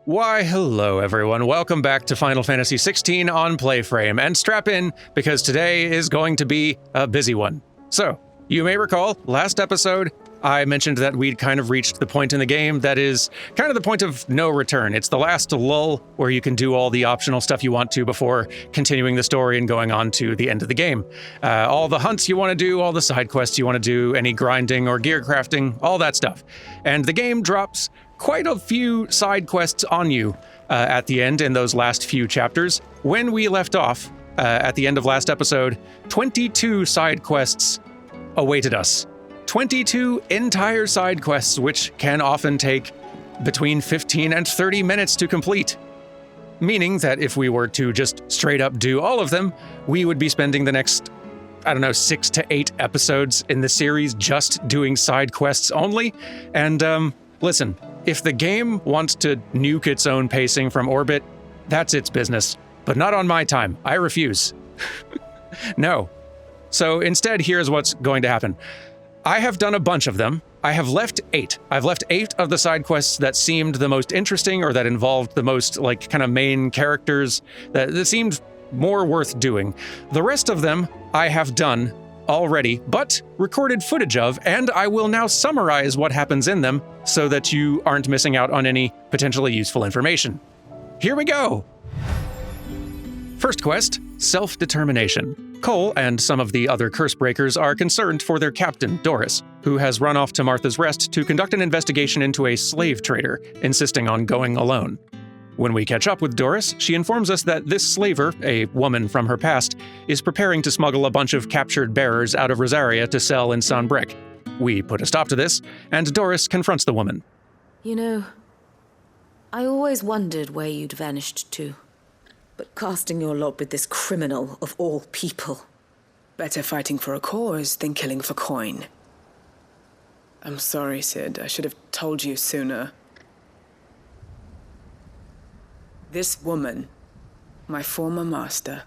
Why, hello everyone. Welcome back to Final Fantasy XVI on PlayFrame, and strap in because today is going to be a busy one. So, you may recall, last episode, I mentioned that we'd kind of reached the point in the game that is kind of the point of no return. It's the last lull where you can do all the optional stuff you want to before continuing the story and going on to the end of the game. All the hunts you want to do, all the side quests you want to do, any grinding or gear crafting, all that stuff. And the game drops quite a few side quests on you at the end in those last few chapters. When we left off at the end of last episode, 22 side quests awaited us. 22 entire side quests, which can often take between 15 and 30 minutes to complete. Meaning that if we were to just straight up do all of them, we would be spending the next, 6 to 8 episodes in the series just doing side quests only. And listen, if the game wants to nuke its own pacing from orbit, that's its business. But not on my time. I refuse. No. So instead, here's what's going to happen. I have done a bunch of them. I have left 8. I've left 8 of the side quests that seemed the most interesting or that involved the most, kind of main characters that seemed more worth doing. The rest of them I have done already, but recorded footage of, and I will now summarize what happens in them so that you aren't missing out on any potentially useful information. Here we go! First quest, Self-Determination. Cole and some of the other Cursebreakers are concerned for their captain, Doris, who has run off to Martha's Rest to conduct an investigation into a slave trader, insisting on going alone. When we catch up with Doris, she informs us that this slaver, a woman from her past, is preparing to smuggle a bunch of captured bearers out of Rosaria to sell in Sanbreque. We put a stop to this, and Doris confronts the woman. You know, I always wondered where you'd vanished to. But casting your lot with this criminal of all people. Better fighting for a cause than killing for coin. I'm sorry, Sid. I should have told you sooner. This woman, my former master,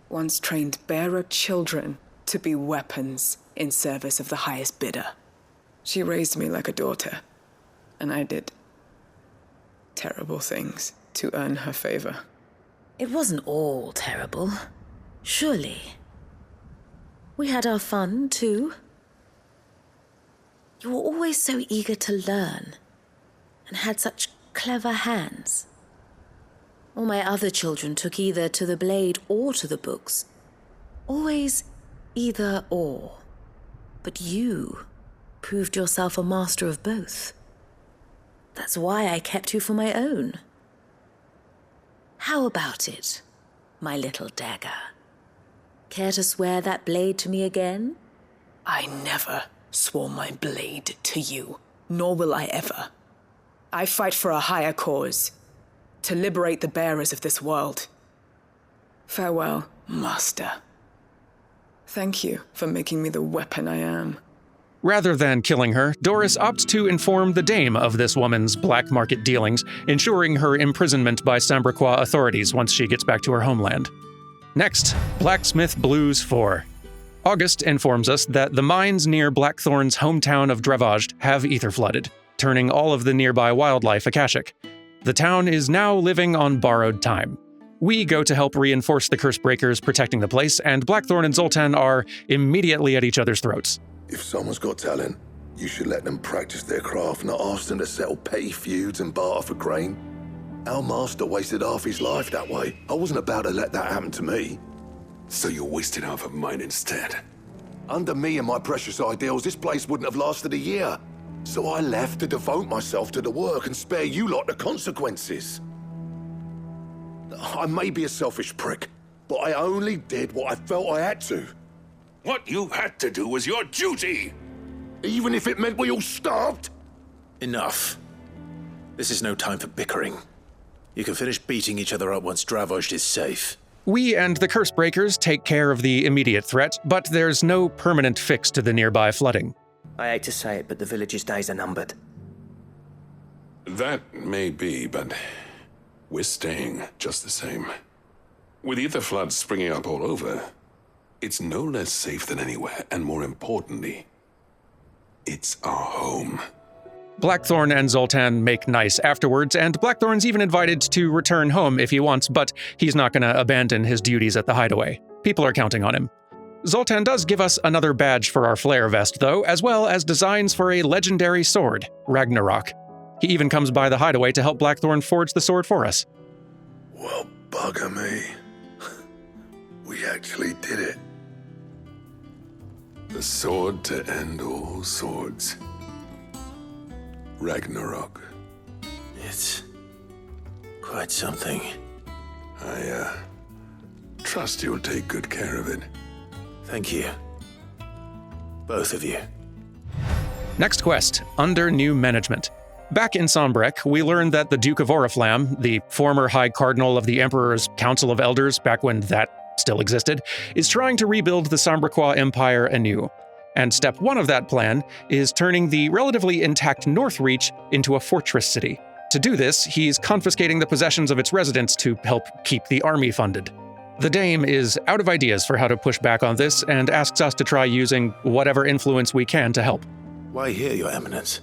once trained bearer children to be weapons in service of the highest bidder. She raised me like a daughter, and I did terrible things to earn her favor. It wasn't all terrible, surely. We had our fun, too. You were always so eager to learn, and had such clever hands. All my other children took either to the blade or to the books. Always either or. But you proved yourself a master of both. That's why I kept you for my own. How about it, my little dagger? Care to swear that blade to me again? I never swore my blade to you, nor will I ever. I fight for a higher cause, to liberate the bearers of this world. Farewell, Master. Thank you for making me the weapon I am. Rather than killing her, Doris opts to inform the dame of this woman's black market dealings, ensuring her imprisonment by Sanbrequois authorities once she gets back to her homeland. Next, Blacksmith Blues 4. August informs us that the mines near Blackthorn's hometown of Drevaged have ether flooded, turning all of the nearby wildlife akashic. The town is now living on borrowed time. We go to help reinforce the Cursebreakers protecting the place, and Blackthorn and Zoltan are immediately at each other's throats. If someone's got talent, you should let them practice their craft, not ask them to settle petty feuds and barter for grain. Our master wasted half his life that way. I wasn't about to let that happen to me. So you wasted half of mine instead? Under me and my precious ideals, this place wouldn't have lasted a year. So I left to devote myself to the work and spare you lot the consequences. I may be a selfish prick, but I only did what I felt I had to. What you had to do was your duty! Even if it meant we all starved? Enough. This is no time for bickering. You can finish beating each other up once Drevaged is safe. We and the Cursebreakers take care of the immediate threat, but there's no permanent fix to the nearby flooding. I hate to say it, but the village's days are numbered. That may be, but we're staying just the same. With ether floods springing up all over, it's no less safe than anywhere, and more importantly, it's our home. Blackthorn and Zoltan make nice afterwards, and Blackthorn's even invited to return home if he wants, but he's not going to abandon his duties at the hideaway. People are counting on him. Zoltan does give us another badge for our flare vest, though, as well as designs for a legendary sword, Ragnarok. He even comes by the hideaway to help Blackthorn forge the sword for us. Well, bugger me. We actually did it. The sword to end all swords. Ragnarok. It's quite something. I trust you'll take good care of it. Thank you. Both of you. Next quest, under new management. Back in Sombrec, we learned that the Duke of Oriflamme, the former High Cardinal of the Emperor's Council of Elders, back when that still existed, is trying to rebuild the Sombrequois Empire anew. And step one of that plan is turning the relatively intact Northreach into a fortress city. To do this, he's confiscating the possessions of its residents to help keep the army funded. The Dame is out of ideas for how to push back on this and asks us to try using whatever influence we can to help. Why here, Your Eminence?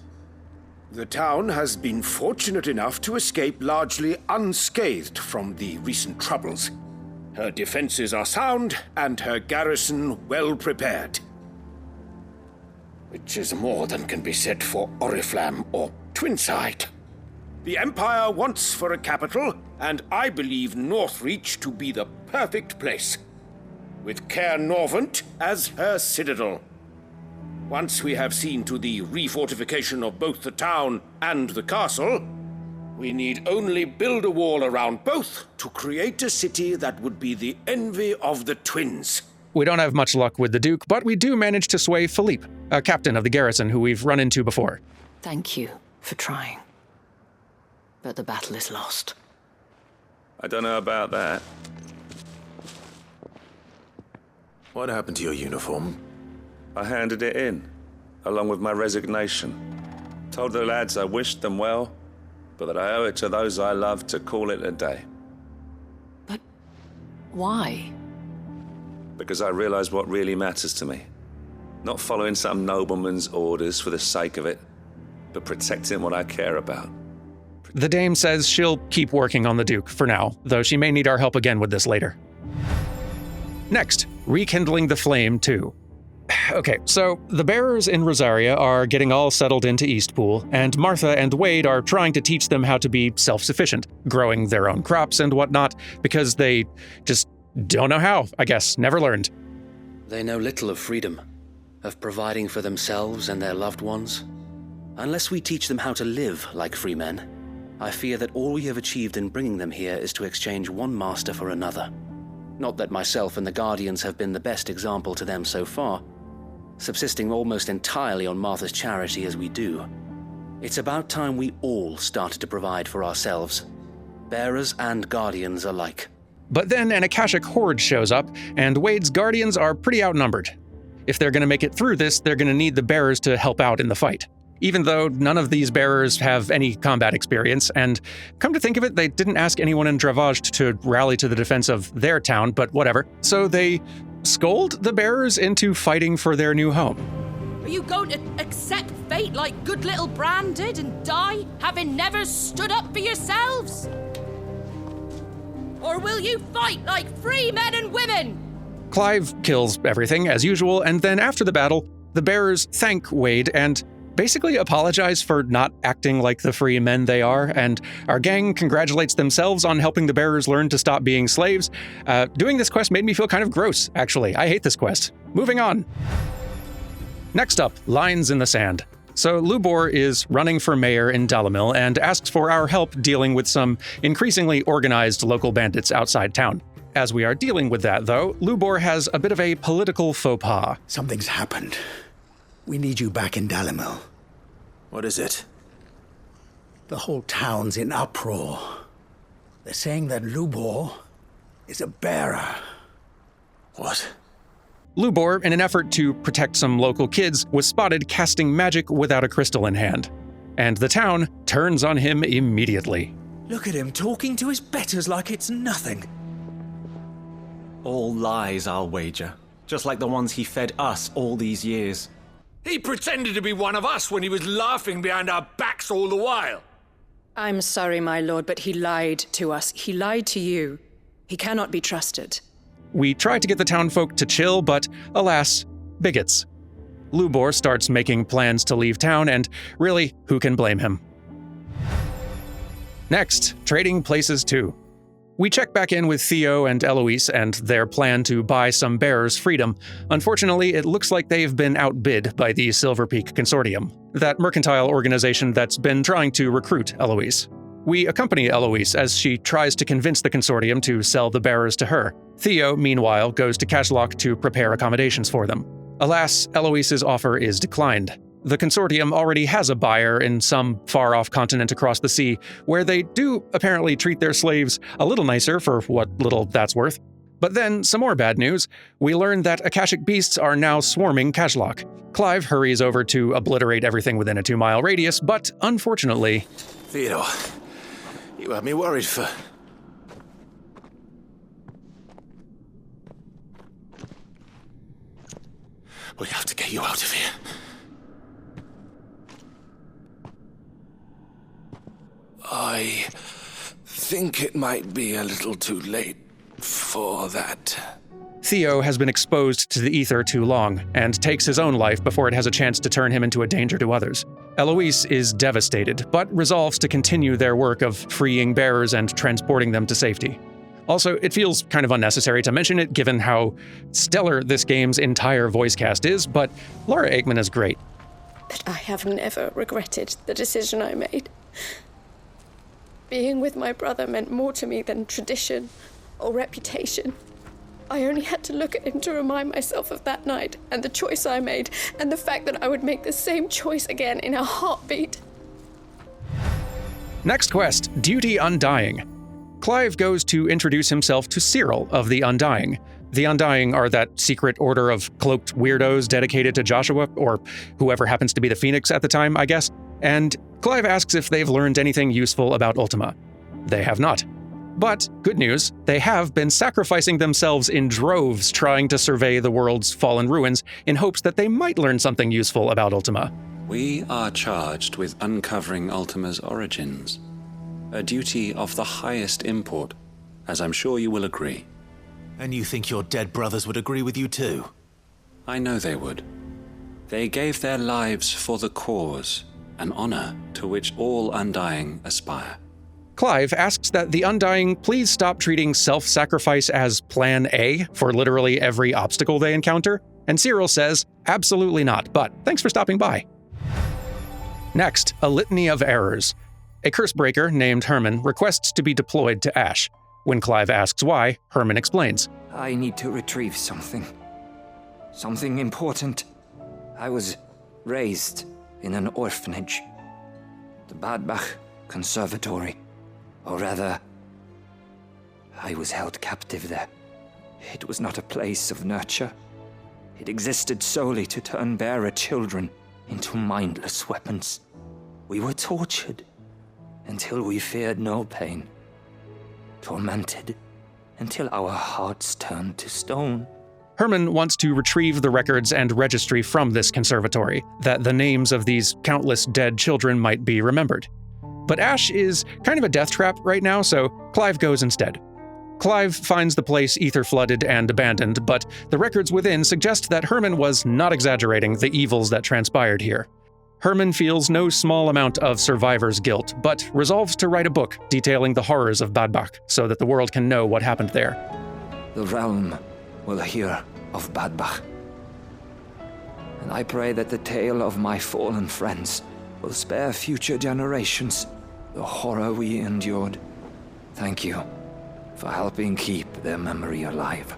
The town has been fortunate enough to escape largely unscathed from the recent troubles. Her defenses are sound, and her garrison well prepared. Which is more than can be said for Oriflamme or Twinside. The Empire wants for a capital, and I believe Northreach to be the perfect place, with Caer Norvent as her citadel. Once we have seen to the refortification of both the town and the castle, we need only build a wall around both to create a city that would be the envy of the twins. We don't have much luck with the Duke, but we do manage to sway Philippe, a captain of the garrison who we've run into before. Thank you for trying. But the battle is lost. I don't know about that. What happened to your uniform? I handed it in, along with my resignation. Told the lads I wished them well, but that I owe it to those I love to call it a day. But why? Because I realize what really matters to me. Not following some nobleman's orders for the sake of it, but protecting what I care about. The Dame says she'll keep working on the Duke for now, though she may need our help again with this later. Next, rekindling the flame too. Okay, so the bearers in Rosaria are getting all settled into Eastpool, and Martha and Wade are trying to teach them how to be self-sufficient, growing their own crops and whatnot, because they just don't know how, I guess, never learned. They know little of freedom, of providing for themselves and their loved ones. Unless we teach them how to live like free men, I fear that all we have achieved in bringing them here is to exchange one master for another. Not that myself and the Guardians have been the best example to them so far, subsisting almost entirely on Martha's charity as we do. It's about time we all started to provide for ourselves, bearers and Guardians alike. But then an Akashic horde shows up, and Wade's Guardians are pretty outnumbered. If they're going to make it through this, they're going to need the bearers to help out in the fight. Even though none of these bearers have any combat experience, and come to think of it, they didn't ask anyone in Dravaged to rally to the defense of their town, but whatever. So they scold the bearers into fighting for their new home. Are you going to accept fate like good little Bran did and die, having never stood up for yourselves? Or will you fight like free men and women? Clive kills everything, as usual, and then after the battle, the bearers thank Wade and basically apologize for not acting like the free men they are, and our gang congratulates themselves on helping the bearers learn to stop being slaves. Doing this quest made me feel kind of gross, actually. I hate this quest. Moving on. Next up, lines in the sand. So Lubor is running for mayor in Dalamil and asks for our help dealing with some increasingly organized local bandits outside town. As we are dealing with that, though, Lubor has a bit of a political faux pas. Something's happened. We need you back in Dalamil. What is it? The whole town's in uproar. They're saying that Lubor is a bearer. What? Lubor, in an effort to protect some local kids, was spotted casting magic without a crystal in hand. And the town turns on him immediately. Look at him talking to his betters like it's nothing. All lies, I'll wager. Just like the ones he fed us all these years. He pretended to be one of us when he was laughing behind our backs all the while. I'm sorry, my lord, but he lied to us. He lied to you. He cannot be trusted. We try to get the townfolk to chill, but alas, bigots. Lubor starts making plans to leave town, and really, who can blame him? Next, trading places too. We check back in with Theo and Eloise and their plan to buy some bearers freedom. Unfortunately, it looks like they've been outbid by the Silver Peak Consortium, that mercantile organization that's been trying to recruit Eloise. We accompany Eloise as she tries to convince the consortium to sell the bearers to her. Theo, meanwhile, goes to Cashlock to prepare accommodations for them. Alas, Eloise's offer is declined. The consortium already has a buyer in some far-off continent across the sea, where they do apparently treat their slaves a little nicer for what little that's worth. But then, some more bad news. We learn that Akashic beasts are now swarming Cashlock. Clive hurries over to obliterate everything within a 2-mile radius, but unfortunately... Theodore, you had me worried for... We have to get you out of here. I think it might be a little too late for that. Theo has been exposed to the ether too long, and takes his own life before it has a chance to turn him into a danger to others. Eloise is devastated, but resolves to continue their work of freeing bearers and transporting them to safety. Also, it feels kind of unnecessary to mention it given how stellar this game's entire voice cast is, but Laura Aikman is great. But I have never regretted the decision I made. Being with my brother meant more to me than tradition or reputation. I only had to look at him to remind myself of that night and the choice I made and the fact that I would make the same choice again in a heartbeat. Next quest, Duty Undying. Clive goes to introduce himself to Cyril of the Undying. The Undying are that secret order of cloaked weirdos dedicated to Joshua, or whoever happens to be the Phoenix at the time, I guess. And Clive asks if they've learned anything useful about Ultima. They have not. But, good news, they have been sacrificing themselves in droves trying to survey the world's fallen ruins in hopes that they might learn something useful about Ultima. We are charged with uncovering Ultima's origins. A duty of the highest import, as I'm sure you will agree. And you think your dead brothers would agree with you too? I know they would. They gave their lives for the cause, an honor to which all Undying aspire. Clive asks that the Undying please stop treating self-sacrifice as Plan A for literally every obstacle they encounter, and Cyril says, absolutely not, but thanks for stopping by. Next, a litany of errors. A cursebreaker named Herman requests to be deployed to Ash. When Clive asks why, Herman explains. I need to retrieve something. Something important. I was raised in an orphanage. The Badbach Conservatory. Or rather, I was held captive there. It was not a place of nurture. It existed solely to turn bearer children into mindless weapons. We were tortured until we feared no pain. Tormented until our hearts turned to stone. Herman wants to retrieve the records and registry from this conservatory, that the names of these countless dead children might be remembered. But Ash is kind of a death trap right now, so Clive goes instead. Clive finds the place ether-flooded and abandoned, but the records within suggest that Herman was not exaggerating the evils that transpired here. Herman feels no small amount of survivor's guilt, but resolves to write a book detailing the horrors of Badbach so that the world can know what happened there. The realm will hear of Badbach. And I pray that the tale of my fallen friends will spare future generations the horror we endured. Thank you for helping keep their memory alive.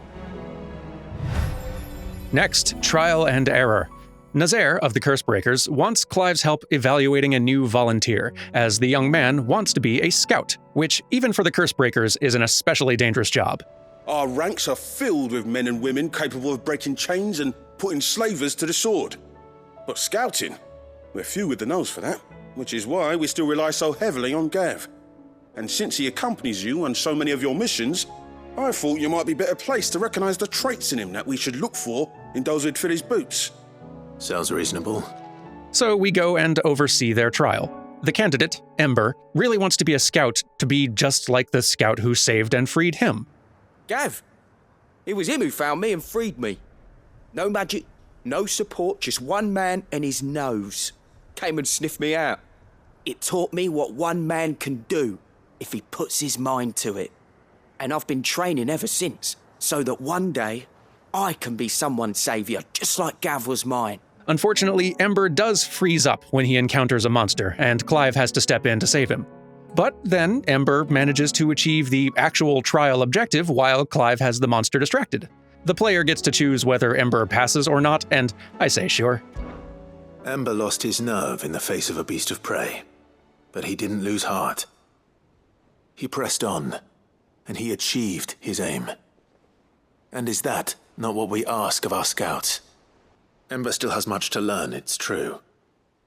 Next, trial and error. Nazaire of the Cursebreakers wants Clive's help evaluating a new volunteer, as the young man wants to be a scout, which, even for the Cursebreakers, is an especially dangerous job. Our ranks are filled with men and women capable of breaking chains and putting slavers to the sword. But scouting? We're few with the nose for that, which is why we still rely so heavily on Gav. And since he accompanies you on so many of your missions, I thought you might be better placed to recognize the traits in him that we should look for in those who'd fill his boots. Sounds reasonable. So we go and oversee their trial. The candidate, Ember, really wants to be a scout to be just like the scout who saved and freed him. Gav, it was him who found me and freed me. No magic, no support, just one man and his nose. Came and sniffed me out. It taught me what one man can do if he puts his mind to it. And I've been training ever since, so that one day I can be someone's saviour, just like Gav was mine. Unfortunately, Ember does freeze up when he encounters a monster, and Clive has to step in to save him. But then Ember manages to achieve the actual trial objective while Clive has the monster distracted. The player gets to choose whether Ember passes or not, and I say sure. Ember lost his nerve in the face of a beast of prey, but he didn't lose heart. He pressed on, and he achieved his aim. And is that not what we ask of our scouts? Ember still has much to learn, it's true.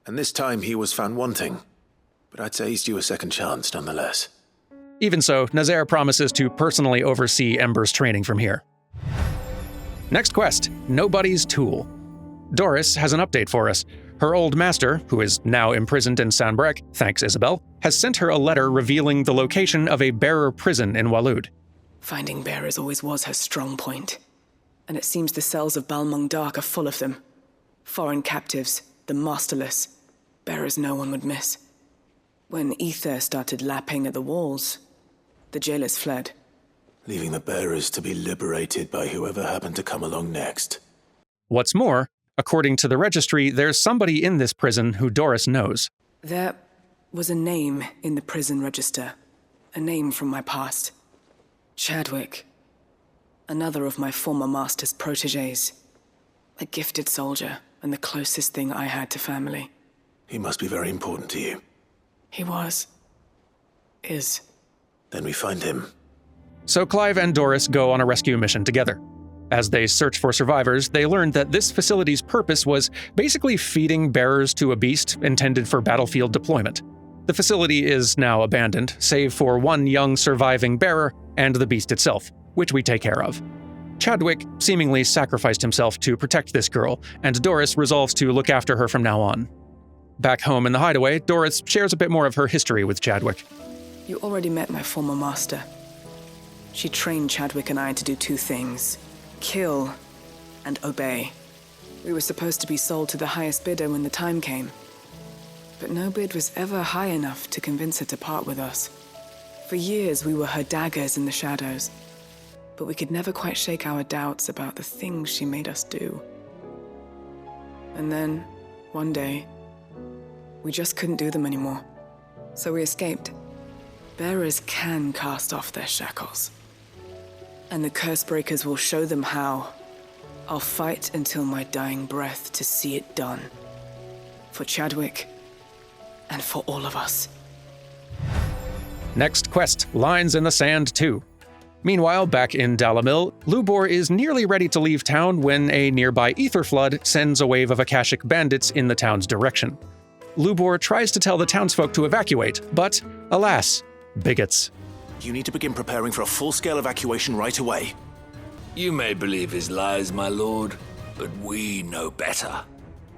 And this time he was found wanting, but I'd say he's due a second chance nonetheless. Even so, Nazaire promises to personally oversee Ember's training from here. Next quest, Nobody's Tool. Doris has an update for us. Her old master, who is now imprisoned in Saint-Brec, thanks Isabel, has sent her a letter revealing the location of a bearer prison in Waloed. Finding bearers always was her strong point. And it seems the cells of Balmung Dark are full of them. Foreign captives, the masterless, bearers no one would miss. When ether started lapping at the walls, the jailers fled. Leaving the bearers to be liberated by whoever happened to come along next. What's more, according to the registry, there's somebody in this prison who Doris knows. There was a name in the prison register. A name from my past. Chadwick. Another of my former master's protégés. A gifted soldier, and the closest thing I had to family. He must be very important to you. He was. Is. Then we find him. So Clive and Doris go on a rescue mission together. As they search for survivors, they learn that this facility's purpose was basically feeding bearers to a beast intended for battlefield deployment. The facility is now abandoned, save for one young surviving bearer and the beast itself, which we take care of. Chadwick seemingly sacrificed himself to protect this girl, and Doris resolves to look after her from now on. Back home in the hideaway, Doris shares a bit more of her history with Chadwick. You already met my former master. She trained Chadwick and I to do two things: kill and obey. We were supposed to be sold to the highest bidder when the time came. But no bid was ever high enough to convince her to part with us. For years we were her daggers in the shadows, but we could never quite shake our doubts about the things she made us do. And then, one day, we just couldn't do them anymore. So we escaped. Bearers can cast off their shackles. And the curse breakers will show them how. I'll fight until my dying breath to see it done. For Chadwick, and for all of us. Next quest, Lines in the Sand 2. Meanwhile, back in Dalamil, Lubor is nearly ready to leave town when a nearby ether flood sends a wave of Akashic bandits in the town's direction. Lubor tries to tell the townsfolk to evacuate, but, alas, bigots. You need to begin preparing for a full-scale evacuation right away. You may believe his lies, my lord, but we know better.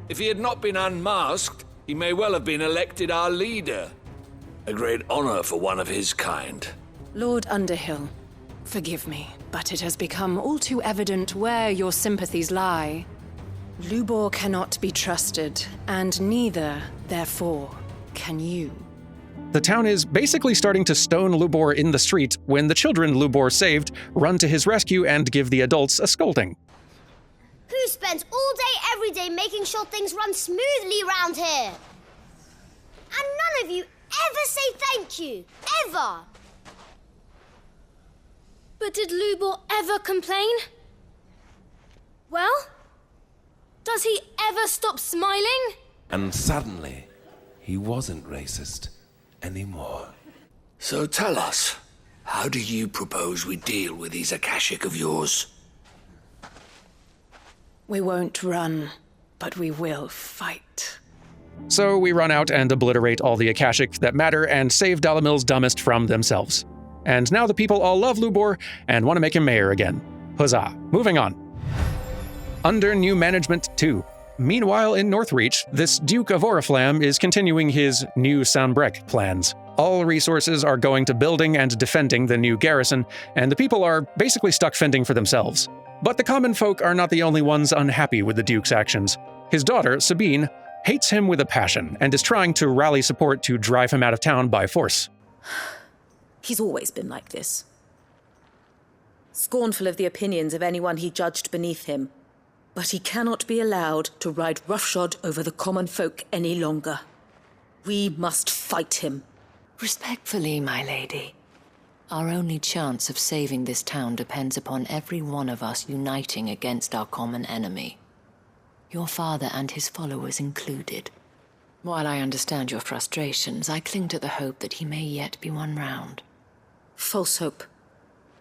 If he had not been unmasked, he may well have been elected our leader. A great honor for one of his kind. Lord Underhill, forgive me, but it has become all too evident where your sympathies lie. Lubor cannot be trusted, and neither, therefore, can you. The town is basically starting to stone Lubor in the street when the children Lubor saved run to his rescue and give the adults a scolding. Who spends all day every day making sure things run smoothly round here? And none of you ever say thank you. Ever. But did Lubor ever complain? Well, does he ever stop smiling? And suddenly, he wasn't racist anymore. So tell us, how do you propose we deal with these Akashic of yours? We won't run, but we will fight. So we run out and obliterate all the Akashic that matter and save Dalamil's dumbest from themselves. And now the people all love Lubor and want to make him mayor again. Huzzah. Moving on. Under new management 2. Meanwhile, in Northreach, this Duke of Oriflamme is continuing his new Sanbreque plans. All resources are going to building and defending the new garrison, and the people are basically stuck fending for themselves. But the common folk are not the only ones unhappy with the Duke's actions. His daughter, Sabine, hates him with a passion and is trying to rally support to drive him out of town by force. He's always been like this. Scornful of the opinions of anyone he judged beneath him. But he cannot be allowed to ride roughshod over the common folk any longer. We must fight him. Respectfully, my lady. Our only chance of saving this town depends upon every one of us uniting against our common enemy. Your father and his followers included. While I understand your frustrations, I cling to the hope that he may yet be won round. False hope,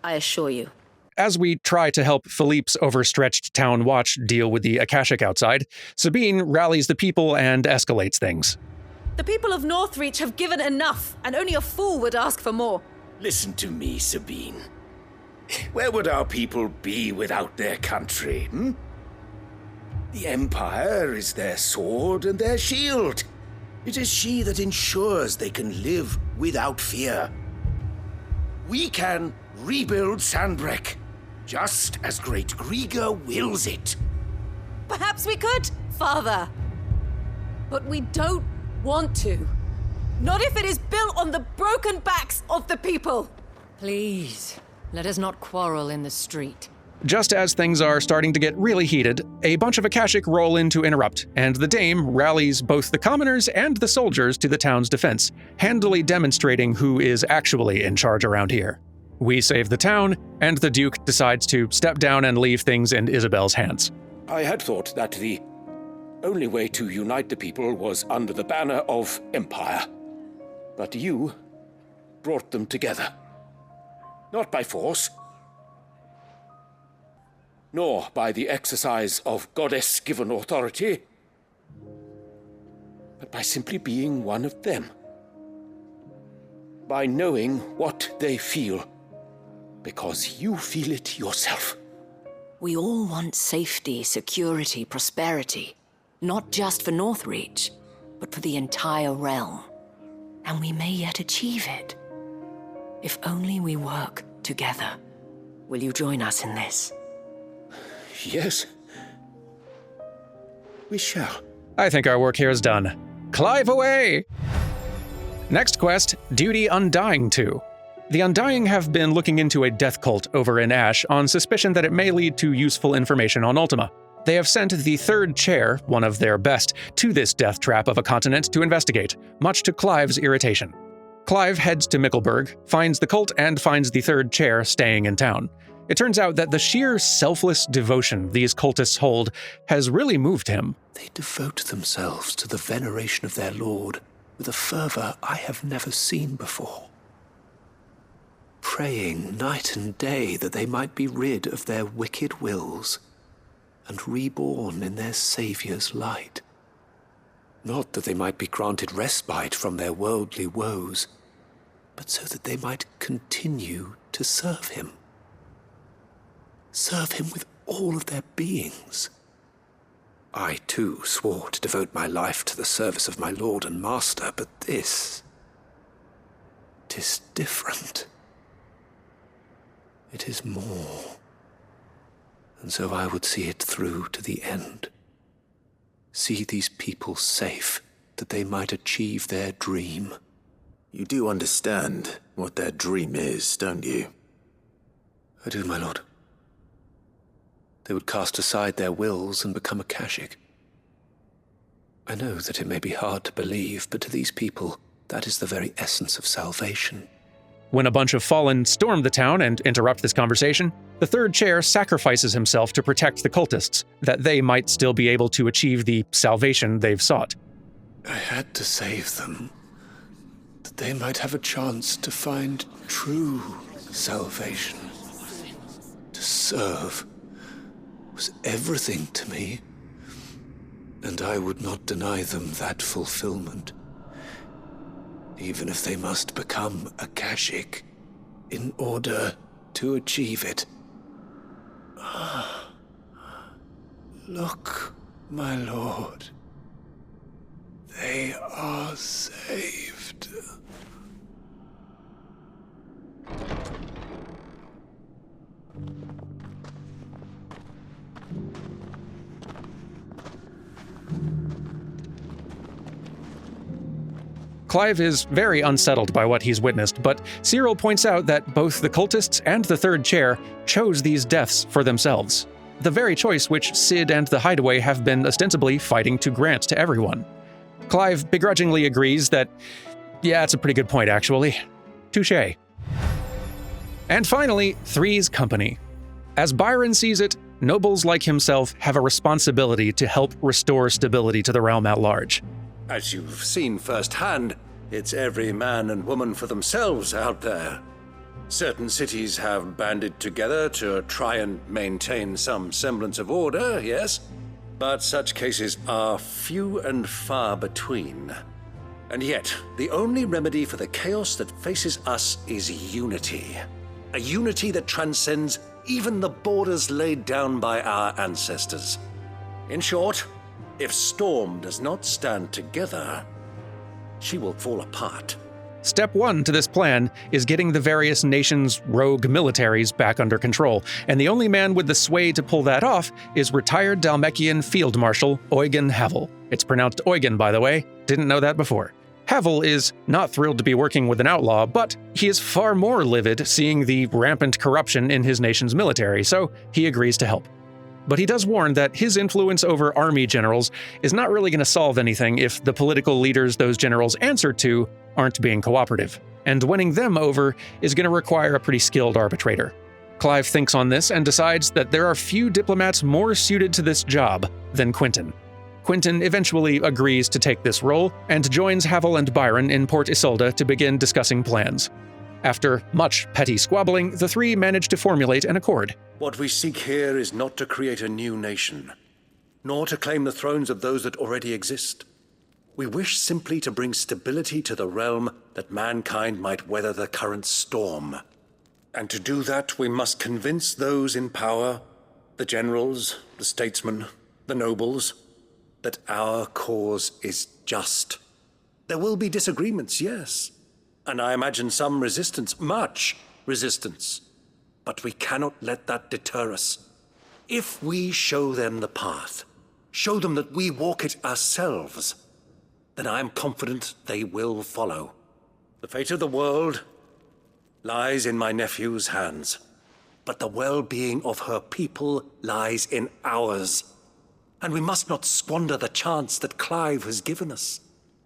I assure you. As we try to help Philippe's overstretched town watch deal with the Akashic outside, Sabine rallies the people and escalates things. The people of Northreach have given enough, and only a fool would ask for more. Listen to me, Sabine. Where would our people be without their country, The Empire is their sword and their shield. It is she that ensures they can live without fear. We can rebuild Sanbreque, just as Great Grieger wills it. Perhaps we could, Father. But we don't want to. Not if it is built on the broken backs of the people. Please, let us not quarrel in the street. Just as things are starting to get really heated, a bunch of Akashic roll in to interrupt, and the Dame rallies both the commoners and the soldiers to the town's defense, handily demonstrating who is actually in charge around here. We save the town, and the Duke decides to step down and leave things in Isabel's hands. I had thought that the only way to unite the people was under the banner of Empire. But you brought them together. Not by force, nor by the exercise of goddess-given authority, but by simply being one of them. By knowing what they feel, because you feel it yourself. We all want safety, security, prosperity. Not just for Northreach, but for the entire realm. And we may yet achieve it. If only we work together. Will you join us in this? Yes. We shall. I think our work here is done. Clive away! Next quest, Duty Undying 2. The Undying have been looking into a death cult over in Ash on suspicion that it may lead to useful information on Ultima. They have sent the third chair, one of their best, to this death trap of a continent to investigate, much to Clive's irritation. Clive heads to Mickelberg, finds the cult, and finds the third chair staying in town. It turns out that the sheer selfless devotion these cultists hold has really moved him. They devote themselves to the veneration of their lord with a fervor I have never seen before. Praying night and day that they might be rid of their wicked wills and reborn in their Saviour's light. Not that they might be granted respite from their worldly woes, but so that they might continue to serve him. Serve him with all of their beings. I, too, swore to devote my life to the service of my Lord and Master, but this... 'tis different. It is more. And so I would see it through to the end. See these people safe, that they might achieve their dream. You do understand what their dream is, don't you? I do, my lord. They would cast aside their wills and become Akashic. I know that it may be hard to believe, but to these people, that is the very essence of salvation. When a bunch of Fallen storm the town and interrupt this conversation, the third chair sacrifices himself to protect the cultists, that they might still be able to achieve the salvation they've sought. I had to save them, that they might have a chance to find true salvation. To serve was everything to me, and I would not deny them that fulfillment, even if they must become Akashic in order to achieve it. Look My lord, they are saved. Clive is very unsettled by what he's witnessed, but Cyril points out that both the cultists and the Third Chair chose these deaths for themselves. The very choice which Sid and the Hideaway have been ostensibly fighting to grant to everyone. Clive begrudgingly agrees that, yeah, it's a pretty good point, actually. Touché. And finally, Three's company. As Byron sees it, nobles like himself have a responsibility to help restore stability to the realm at large. As you've seen firsthand, it's every man and woman for themselves out there. Certain cities have banded together to try and maintain some semblance of order, yes, but such cases are few and far between. And yet, the only remedy for the chaos that faces us is unity. A unity that transcends even the borders laid down by our ancestors. In short, if Storm does not stand together, she will fall apart. Step 1 to this plan is getting the various nations' rogue militaries back under control, and the only man with the sway to pull that off is retired Dhalmekian Field Marshal Eugen Havel. It's pronounced Eugen, by the way. Didn't know that before. Havel is not thrilled to be working with an outlaw, but he is far more livid seeing the rampant corruption in his nation's military, so he agrees to help. But he does warn that his influence over army generals is not really going to solve anything if the political leaders those generals answer to aren't being cooperative, and winning them over is going to require a pretty skilled arbitrator. Clive thinks on this and decides that there are few diplomats more suited to this job than Quentin. Quentin eventually agrees to take this role and joins Havel and Byron in Port Isolde to begin discussing plans. After much petty squabbling, the three manage to formulate an accord. What we seek here is not to create a new nation, nor to claim the thrones of those that already exist. We wish simply to bring stability to the realm that mankind might weather the current storm. And to do that, we must convince those in power, the generals, the statesmen, the nobles, that our cause is just. There will be disagreements, yes, and I imagine some resistance, much resistance. But we cannot let that deter us. If we show them the path, show them that we walk it ourselves, then I am confident they will follow. The fate of the world lies in my nephew's hands, but the well-being of her people lies in ours. And we must not squander the chance that Clive has given us.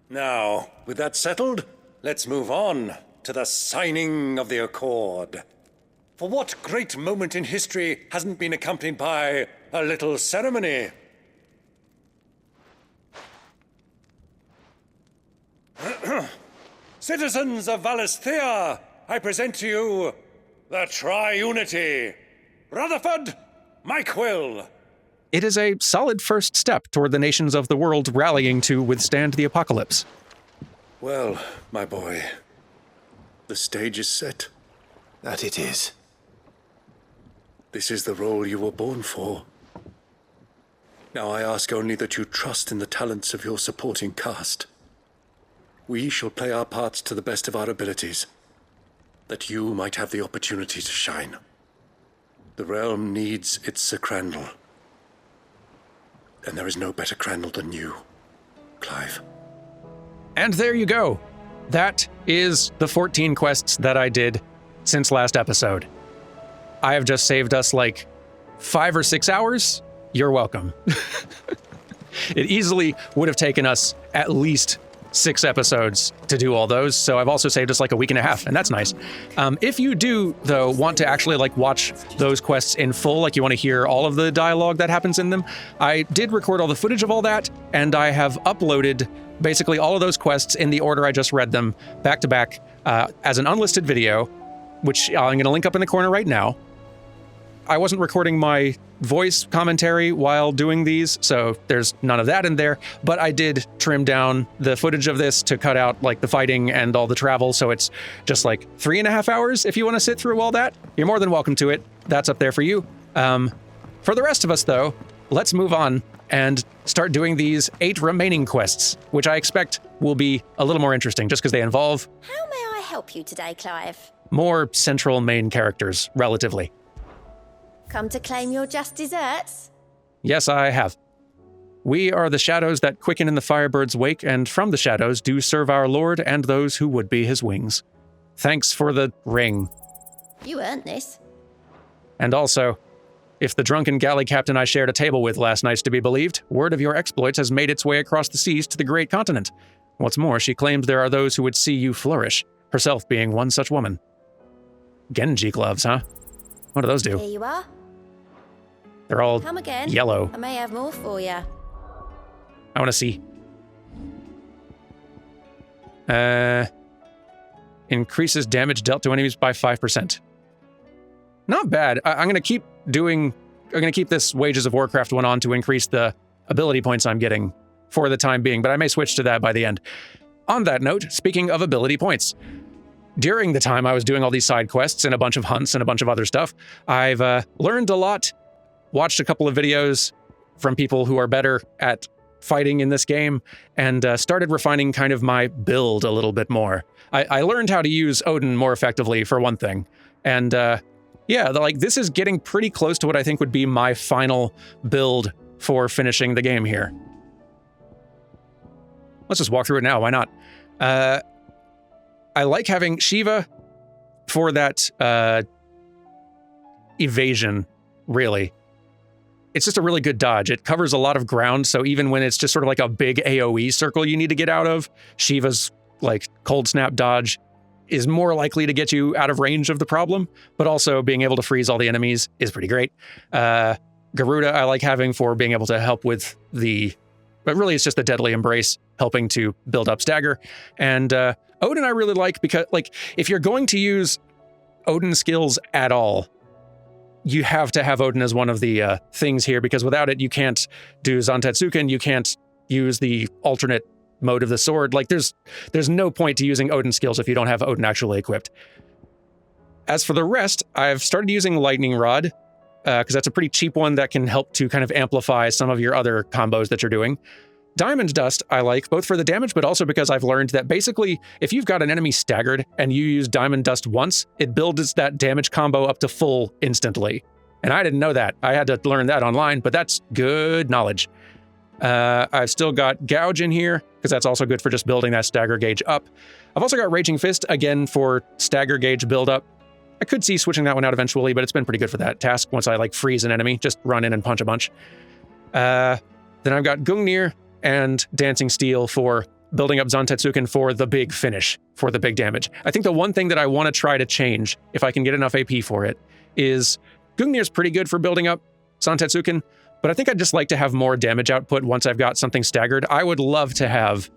Now, with that settled, let's move on to the signing of the accord. For what great moment in history hasn't been accompanied by a little ceremony? Citizens of Valisthea, I present to you the Triunity. Rutherford, Mikewill. It is a solid first step toward the nations of the world rallying to withstand the apocalypse. Well, my boy, the stage is set. That it is. This is the role you were born for. Now I ask only that you trust in the talents of your supporting cast. We shall play our parts to the best of our abilities, that you might have the opportunity to shine. The realm needs its Sir Crandall. And there is no better Crandall than you, Clive. And there you go. That is the 14 quests that I did since last episode. I have just saved us like 5 or 6 hours. You're welcome. It easily would have taken us at least 6 episodes to do all those, so I've also saved us like a week and a half, and that's nice. If you do, though, want to actually like watch those quests in full, like you want to hear all of the dialogue that happens in them, I did record all the footage of all that, and I have uploaded basically all of those quests in the order I just read them, back to back, as an unlisted video, which I'm going to link up in the corner right now. I wasn't recording my voice commentary while doing these, so there's none of that in there, but I did trim down the footage of this to cut out like the fighting and all the travel, so it's just like 3.5 hours. If you want to sit through all that, you're more than welcome to it. That's up there for you. For the rest of us, though, let's move on and start doing these 8 remaining quests, which I expect will be a little more interesting just because they involve How may I help you today, Clive? more central main characters, relatively. Come to claim your just desserts? Yes, I have. We are the shadows that quicken in the firebird's wake, and from the shadows do serve our lord and those who would be his wings. Thanks for the ring. You earned this. And also, if the drunken galley captain I shared a table with last night's to be believed, word of your exploits has made its way across the seas to the great continent. What's more, she claims there are those who would see you flourish, herself being one such woman. Genji gloves, huh? What do those do? Here you are. They're all Come again. yellow. I may have more for you. I want to see. Increases damage dealt to enemies by 5%. Not bad. I'm going to keep this Wages of Warcraft one on to increase the ability points I'm getting for the time being, but I may switch to that by the end. On that note, speaking of ability points, during the time I was doing all these side quests and a bunch of hunts and a bunch of other stuff, I've learned a lot, watched a couple of videos from people who are better at fighting in this game, and started refining kind of my build a little bit more. I learned how to use Odin more effectively, for one thing. And yeah, like this is getting pretty close to what I think would be my final build for finishing the game here. Let's just walk through it now, why not? I like having Shiva for that evasion, really. It's just a really good dodge. It covers a lot of ground, so even when it's just sort of like a big AoE circle you need to get out of, Shiva's like cold snap dodge is more likely to get you out of range of the problem, but also being able to freeze all the enemies is pretty great. Garuda I like having for being able to help with but really it's just the Deadly Embrace, helping to build up stagger. And Odin I really like because, like, if you're going to use Odin skills at all, you have to have Odin as one of the things here, because without it, you can't do Zantetsuken, you can't use the alternate mode of the sword. Like, there's no point to using Odin skills if you don't have Odin actually equipped. As for the rest, I've started using Lightning Rod, because that's a pretty cheap one that can help to kind of amplify some of your other combos that you're doing. Diamond Dust I like, both for the damage, but also because I've learned that basically, if you've got an enemy staggered and you use Diamond Dust once, it builds that damage combo up to full instantly. And I didn't know that. I had to learn that online, but that's good knowledge. I've still got Gouge in here, because that's also good for just building that stagger gauge up. I've also got Raging Fist, again, for stagger gauge build up. I could see switching that one out eventually, but it's been pretty good for that task. Once I like freeze an enemy, just run in and punch a bunch. Then I've got Gungnir and Dancing Steel for building up Zantetsuken for the big finish, for the big damage. I think the one thing that I want to try to change, if I can get enough AP for it, is Gungnir's pretty good for building up Zantetsuken, but I think I'd just like to have more damage output once I've got something staggered. I would love to have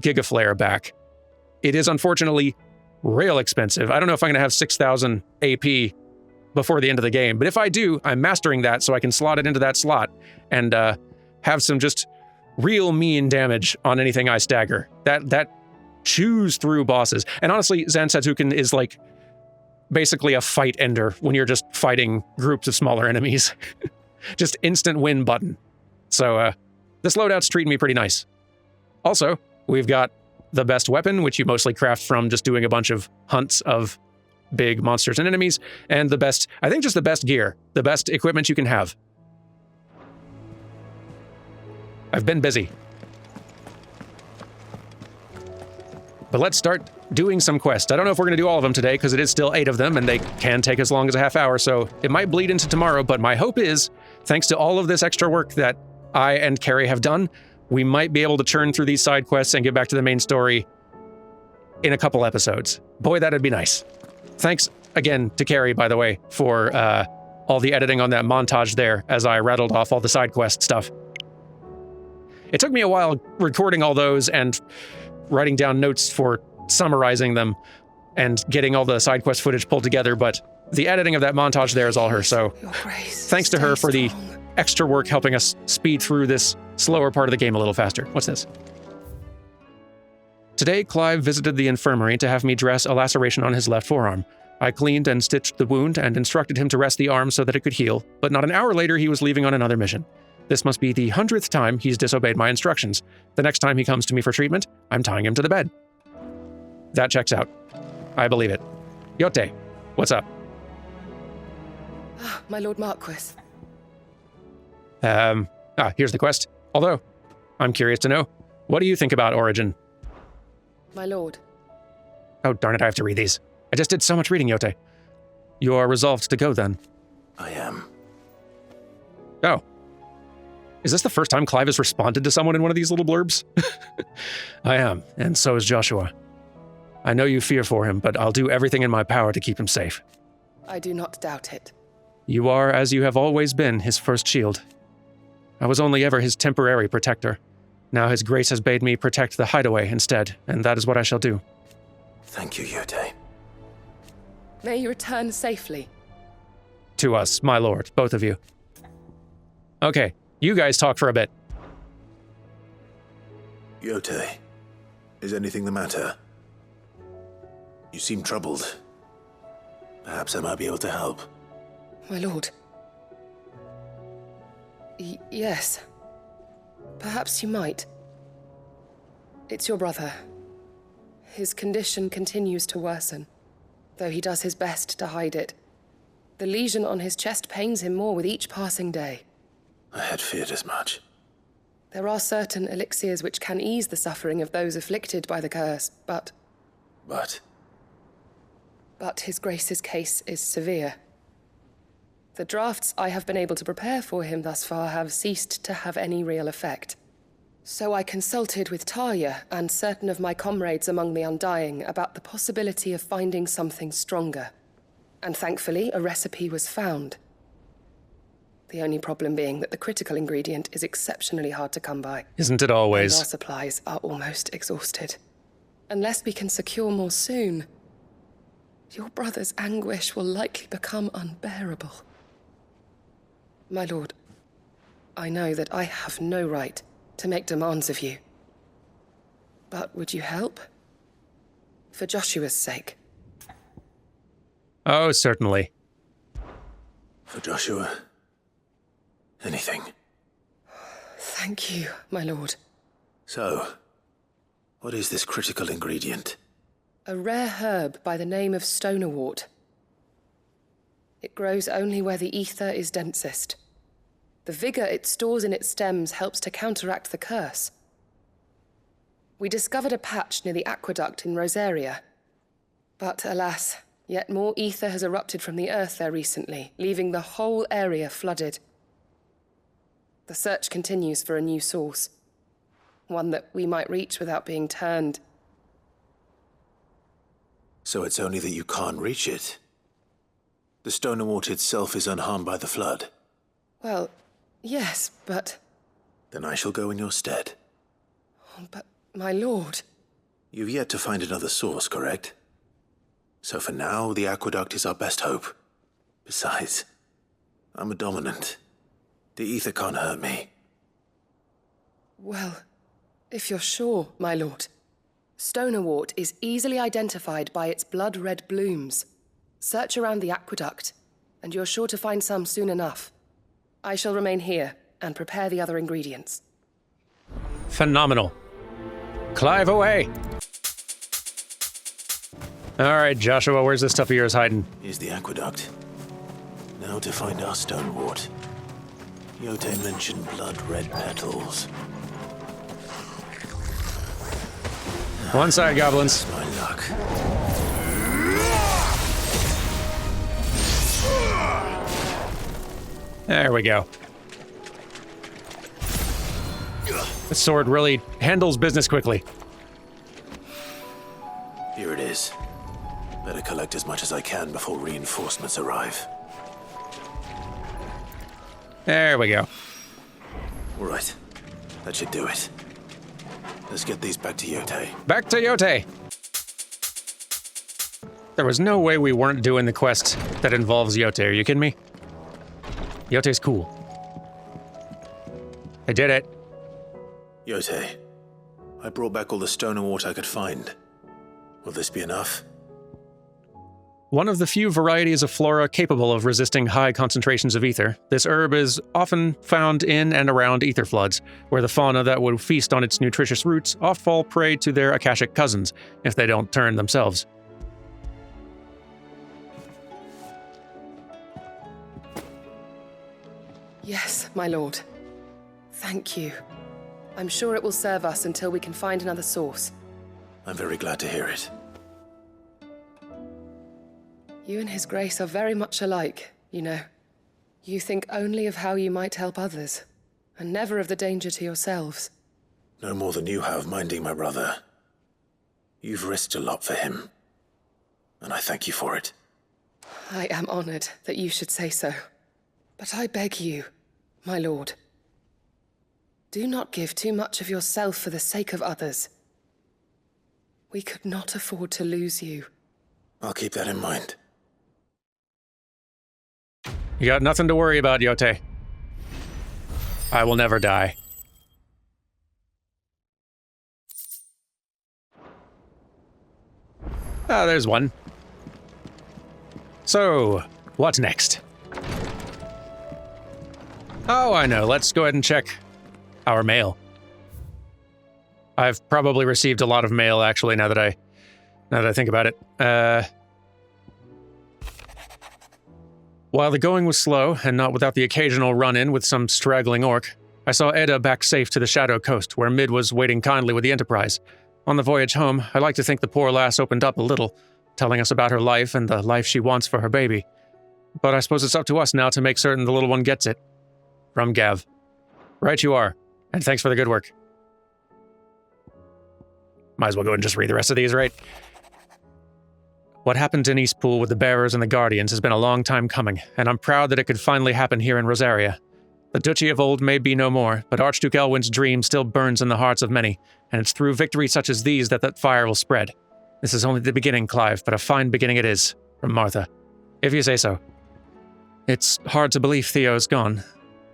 Gigaflare back. It is unfortunately real expensive. I don't know if I'm going to have 6,000 AP before the end of the game, but if I do, I'm mastering that so I can slot it into that slot and have some just real mean damage on anything I stagger. That chews through bosses. And honestly, Zantetsuken is like basically a fight ender when you're just fighting groups of smaller enemies. Just instant win button. So this loadout's treating me pretty nice. Also, we've got the best weapon, which you mostly craft from just doing a bunch of hunts of big monsters and enemies, and the best, I think just the best gear, the best equipment you can have. I've been busy. But let's start doing some quests. I don't know if we're going to do all of them today, because it is still 8 of them, and they can take as long as a half hour, so it might bleed into tomorrow, but my hope is, thanks to all of this extra work that I and Carrie have done, we might be able to churn through these side quests and get back to the main story in a couple episodes. Boy, that'd be nice. Thanks again to Carrie, by the way, for all the editing on that montage there as I rattled off all the side quest stuff. It took me a while recording all those and writing down notes for summarizing them and getting all the side quest footage pulled together, but the editing of that montage there is all her, so thanks to her for the extra work helping us speed through this slower part of the game a little faster. What's this? Today, Clive visited the infirmary to have me dress a laceration on his left forearm. I cleaned and stitched the wound and instructed him to rest the arm so that it could heal, but not an hour later he was leaving on another mission. This must be the 100th time he's disobeyed my instructions. The next time he comes to me for treatment, I'm tying him to the bed. That checks out. I believe it. Yote, what's up? My Lord Marquis. Here's the quest. Although, I'm curious to know, what do you think about Origin? My lord. Oh, darn it, I have to read these. I just did so much reading, Yote. You are resolved to go, then? I am. Oh. Is this the first time Clive has responded to someone in one of these little blurbs? I am, and so is Joshua. I know you fear for him, but I'll do everything in my power to keep him safe. I do not doubt it. You are, as you have always been, his first shield. I was only ever his temporary protector. Now his grace has bade me protect the hideaway instead, and that is what I shall do. Thank you, Yote. May you return safely. To us, my lord, both of you. Okay, you guys talk for a bit. Yote, is anything the matter? You seem troubled. Perhaps I might be able to help. My lord. Yes. Perhaps you might. It's your brother. His condition continues to worsen, though he does his best to hide it. The lesion on his chest pains him more with each passing day. I had feared as much. There are certain elixirs which can ease the suffering of those afflicted by the curse, but his grace's case is severe. The drafts I have been able to prepare for him thus far have ceased to have any real effect. So I consulted with Tarja and certain of my comrades among the Undying about the possibility of finding something stronger. And thankfully, a recipe was found. The only problem being that the critical ingredient is exceptionally hard to come by. Isn't it always? And our supplies are almost exhausted. Unless we can secure more soon, your brother's anguish will likely become unbearable. My lord, I know that I have no right to make demands of you. But would you help? For Joshua's sake. Oh, certainly. For Joshua, anything. Thank you, my lord. So, what is this critical ingredient? A rare herb by the name of stonerwort. It grows only where the ether is densest. The vigor it stores in its stems helps to counteract the curse. We discovered a patch near the aqueduct in Rosaria. But alas, yet more ether has erupted from the earth there recently, leaving the whole area flooded. The search continues for a new source. One that we might reach without being turned. So it's only that you can't reach it. The stonerwort itself is unharmed by the flood. Well, yes, but... Then I shall go in your stead. But, my lord... You've yet to find another source, correct? So for now, the aqueduct is our best hope. Besides, I'm a dominant. The ether can't hurt me. Well, if you're sure, my lord. Stonerwort is easily identified by its blood-red blooms. Search around the aqueduct, and you're sure to find some soon enough. I shall remain here and prepare the other ingredients. Phenomenal. Clive away! Alright, Joshua, where's this stuff of yours hiding? Here's the aqueduct. Now to find our stonewort. Yote mentioned blood-red petals. One side, goblins. That's my luck. There we go. The sword really handles business quickly. Here it is. Better collect as much as I can before reinforcements arrive. There we go. All right. That should do it. Let's get these back to Yote. Back to Yote! There was no way we weren't doing the quest that involves Yote. Are you kidding me? Yote's cool. I did it. Yote, I brought back all the stonerwort I could find. Will this be enough? One of the few varieties of flora capable of resisting high concentrations of ether, this herb is often found in and around ether floods, where the fauna that would feast on its nutritious roots oft fall prey to their akashic cousins, if they don't turn themselves. Yes, my lord. Thank you. I'm sure it will serve us until we can find another source. I'm very glad to hear it. You and His Grace are very much alike, you know. You think only of how you might help others, and never of the danger to yourselves. No more than you have minding my brother. You've risked a lot for him, and I thank you for it. I am honored that you should say so. But I beg you, my lord, do not give too much of yourself for the sake of others. We could not afford to lose you. I'll keep that in mind. You got nothing to worry about, Yote. I will never die. Ah, there's one. So, what's next? Oh, I know. Let's go ahead and check our mail. I've probably received a lot of mail, actually, now that I think about it. While the going was slow, and not without the occasional run-in with some straggling orc, I saw Edda back safe to the Shadow Coast, where Mid was waiting kindly with the Enterprise. On the voyage home, I like to think the poor lass opened up a little, telling us about her life and the life she wants for her baby. But I suppose it's up to us now to make certain the little one gets it. From Gav. Right you are, and thanks for the good work. Might as well go and just read the rest of these, right? What happened in Eastpool with the Bearers and the Guardians has been a long time coming, and I'm proud that it could finally happen here in Rosaria. The Duchy of old may be no more, but Archduke Elwin's dream still burns in the hearts of many, and it's through victories such as these that that fire will spread. This is only the beginning, Clive, but a fine beginning it is. From Martha. If you say so. It's hard to believe Theo's gone.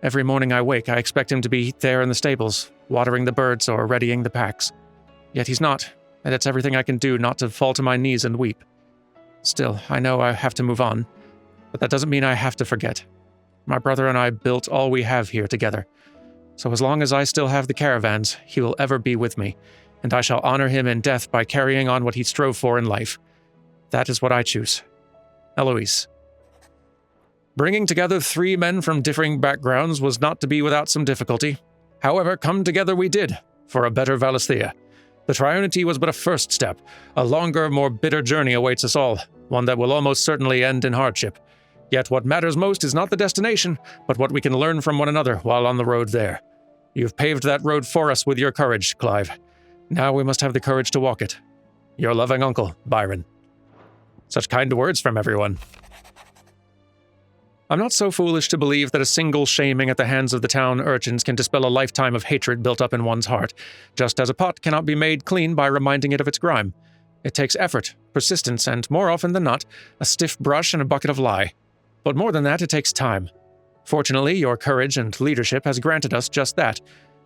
Every morning I wake, I expect him to be there in the stables, watering the birds or readying the packs. Yet he's not, and it's everything I can do not to fall to my knees and weep. Still, I know I have to move on, but that doesn't mean I have to forget. My brother and I built all we have here together, so as long as I still have the caravans, he will ever be with me, and I shall honor him in death by carrying on what he strove for in life. That is what I choose. Eloise. Bringing together 3 men from differing backgrounds was not to be without some difficulty. However, come together we did, for a better Valisthea. The Triunity was but a first step. A longer, more bitter journey awaits us all, one that will almost certainly end in hardship. Yet what matters most is not the destination, but what we can learn from one another while on the road there. You've paved that road for us with your courage, Clive. Now we must have the courage to walk it. Your loving uncle, Byron. Such kind words from everyone. I'm not so foolish to believe that a single shaming at the hands of the town urchins can dispel a lifetime of hatred built up in one's heart, just as a pot cannot be made clean by reminding it of its grime. It takes effort, persistence, and, more often than not, a stiff brush and a bucket of lye. But more than that, it takes time. Fortunately, your courage and leadership has granted us just that.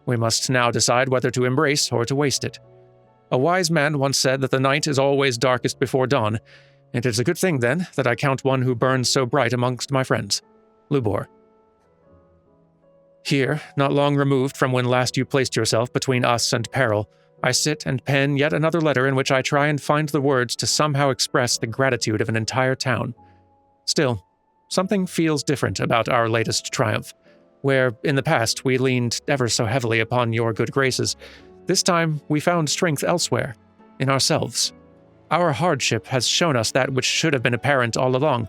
We must now decide whether to embrace or to waste it. A wise man once said that the night is always darkest before dawn. It is a good thing, then, that I count one who burns so bright amongst my friends. Lubor. Here, not long removed from when last you placed yourself between us and peril, I sit and pen yet another letter in which I try and find the words to somehow express the gratitude of an entire town. Still, something feels different about our latest triumph. Where, in the past, we leaned ever so heavily upon your good graces, this time we found strength elsewhere, in ourselves. Our hardship has shown us that which should have been apparent all along.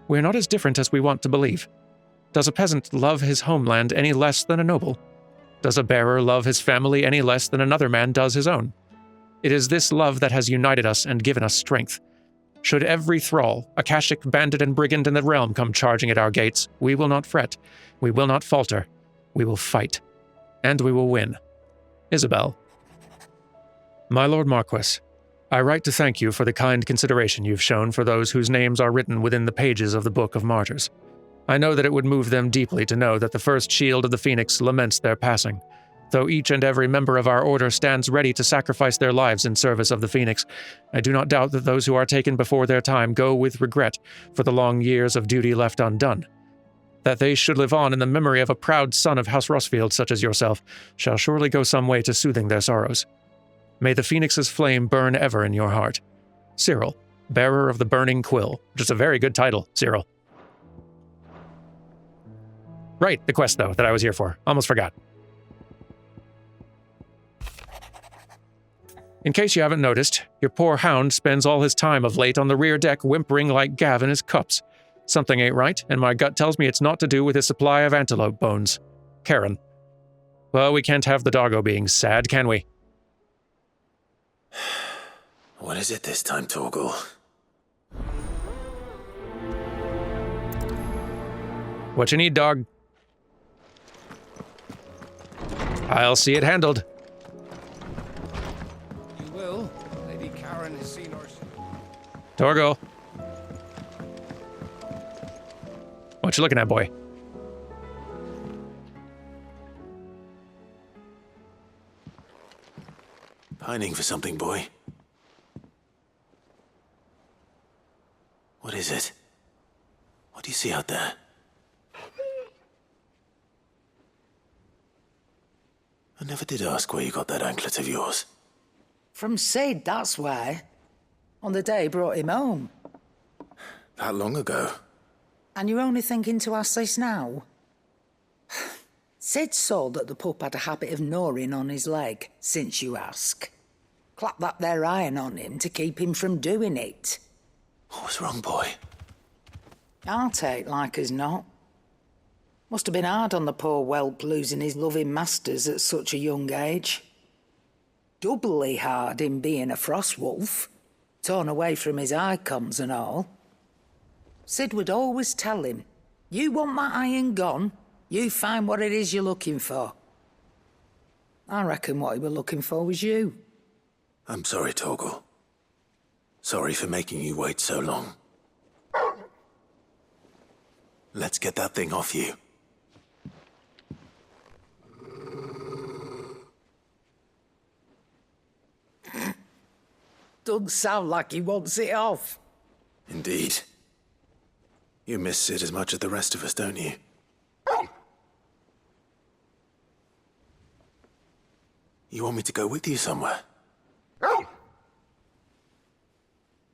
We're not as different as we want to believe. Does a peasant love his homeland any less than a noble? Does a bearer love his family any less than another man does his own? It is this love that has united us and given us strength. Should every thrall, Akashic bandit and brigand in the realm come charging at our gates, we will not fret, we will not falter, we will fight, and we will win. Isabel. My Lord Marquess, I write to thank you for the kind consideration you've shown for those whose names are written within the pages of the Book of Martyrs. I know that it would move them deeply to know that the first shield of the Phoenix laments their passing. Though each and every member of our order stands ready to sacrifice their lives in service of the Phoenix, I do not doubt that those who are taken before their time go with regret for the long years of duty left undone. That they should live on in the memory of a proud son of House Rossfield such as yourself shall surely go some way to soothing their sorrows. May the Phoenix's flame burn ever in your heart. Cyril, bearer of the burning quill, which is a very good title, Cyril. Right, the quest, though, that I was here for. Almost forgot. In case you haven't noticed, your poor hound spends all his time of late on the rear deck whimpering like Gav in his cups. Something ain't right, and my gut tells me it's not to do with his supply of antelope bones. Karen. Well, we can't have the doggo being sad, can we? What is it this time, Torgal? What you need, dog? I'll see it handled. You will. Lady Karen has seen our... Torgal. What you looking at, boy? Pining for something, boy. What is it? What do you see out there? I never did ask where you got that anklet of yours. From Sid, that's why. On the day he brought him home. That long ago? And you're only thinking to ask this now? Sid saw that the pup had a habit of gnawing on his leg, since you ask. Clap that there iron on him to keep him from doing it. What was wrong, boy? I'll take like as not. Must have been hard on the poor whelp losing his loving masters at such a young age. Doubly hard in being a frost wolf, torn away from his icons and all. Sid would always tell him, you want that iron gone, you find what it is you're looking for. I reckon what he were looking for was you. I'm sorry, Torgal. Sorry for making you wait so long. Let's get that thing off you. Doesn't sound like he wants it off. Indeed. You miss Sid as much as the rest of us, don't you? You want me to go with you somewhere?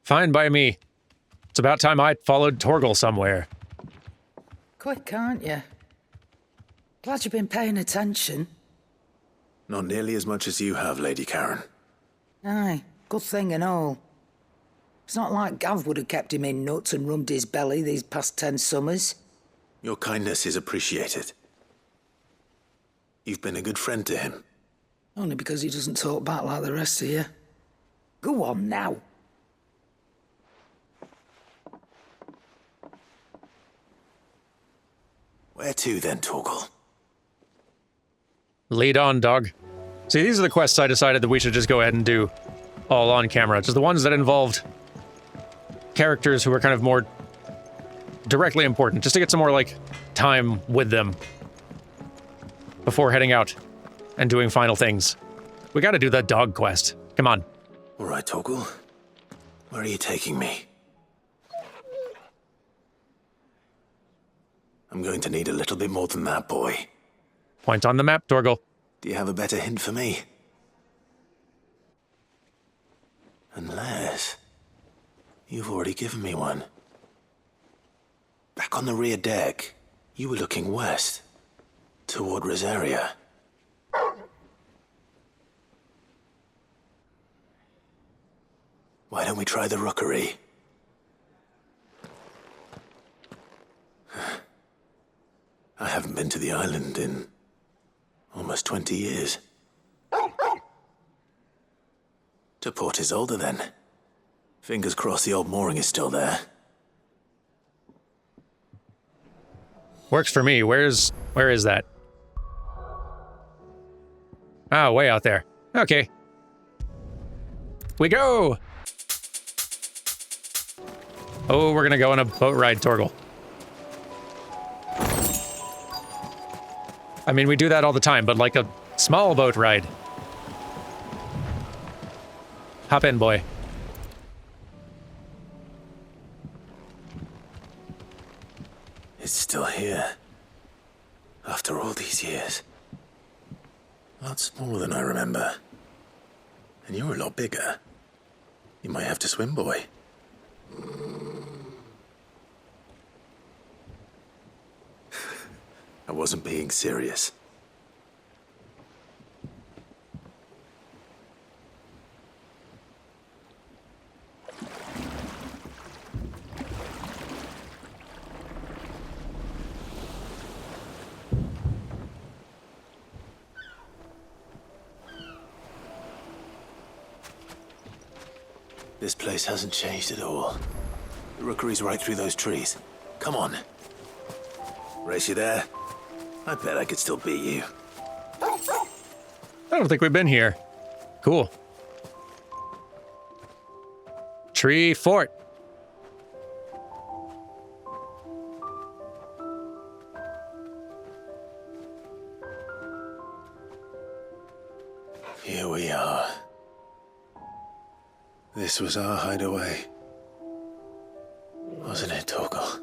Fine by me. It's about time I followed Torgal somewhere. Quick, aren't you? Glad you've been paying attention. Not nearly as much as you have, Lady Karen. Aye, good thing and all. It's not like Gav would have kept him in nuts and rubbed his belly these past 10 summers. Your kindness is appreciated. You've been a good friend to him. Only because he doesn't talk back like the rest of you. Go on now. Where to then, Torgal? Lead on, dog. See, these are the quests I decided that we should just go ahead and do all on camera. Just the ones that involved characters who are kind of more directly important, just to get some more, like, time with them before heading out and doing final things. We gotta do that dog quest. Come on. All right, Torgal. Where are you taking me? I'm going to need a little bit more than that, boy. Point on the map, Torgal. Do you have a better hint for me? Unless... you've already given me one. Back on the rear deck, you were looking west, toward Rosaria. Why don't we try the rookery? I haven't been to the island in almost 20 years. To Port Isolde, then. Fingers crossed the old mooring is still there. Works for me. Where is that? Ah, way out there. Okay. We go! Oh, we're gonna go on a boat ride, Torgal. I mean, we do that all the time, but like a Small boat ride. Hop in, boy. It's still here. After all these years. A lot smaller than I remember. And you're a lot bigger. You might have to swim, boy. I wasn't being serious. This place hasn't changed at all. The rookery's right through those trees. Come on. Race you there? I bet I could still beat you. I don't think we've been here. Cool. Tree fort. Here we are. This was our hideaway. Wasn't it, Torgal?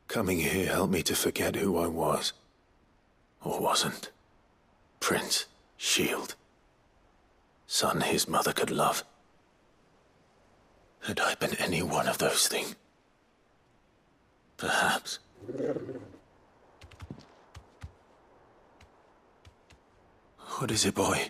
Coming here helped me to forget who I was. Or wasn't. Prince, shield. Son his mother could love. Had I been any one of those things? Perhaps. What is it, boy?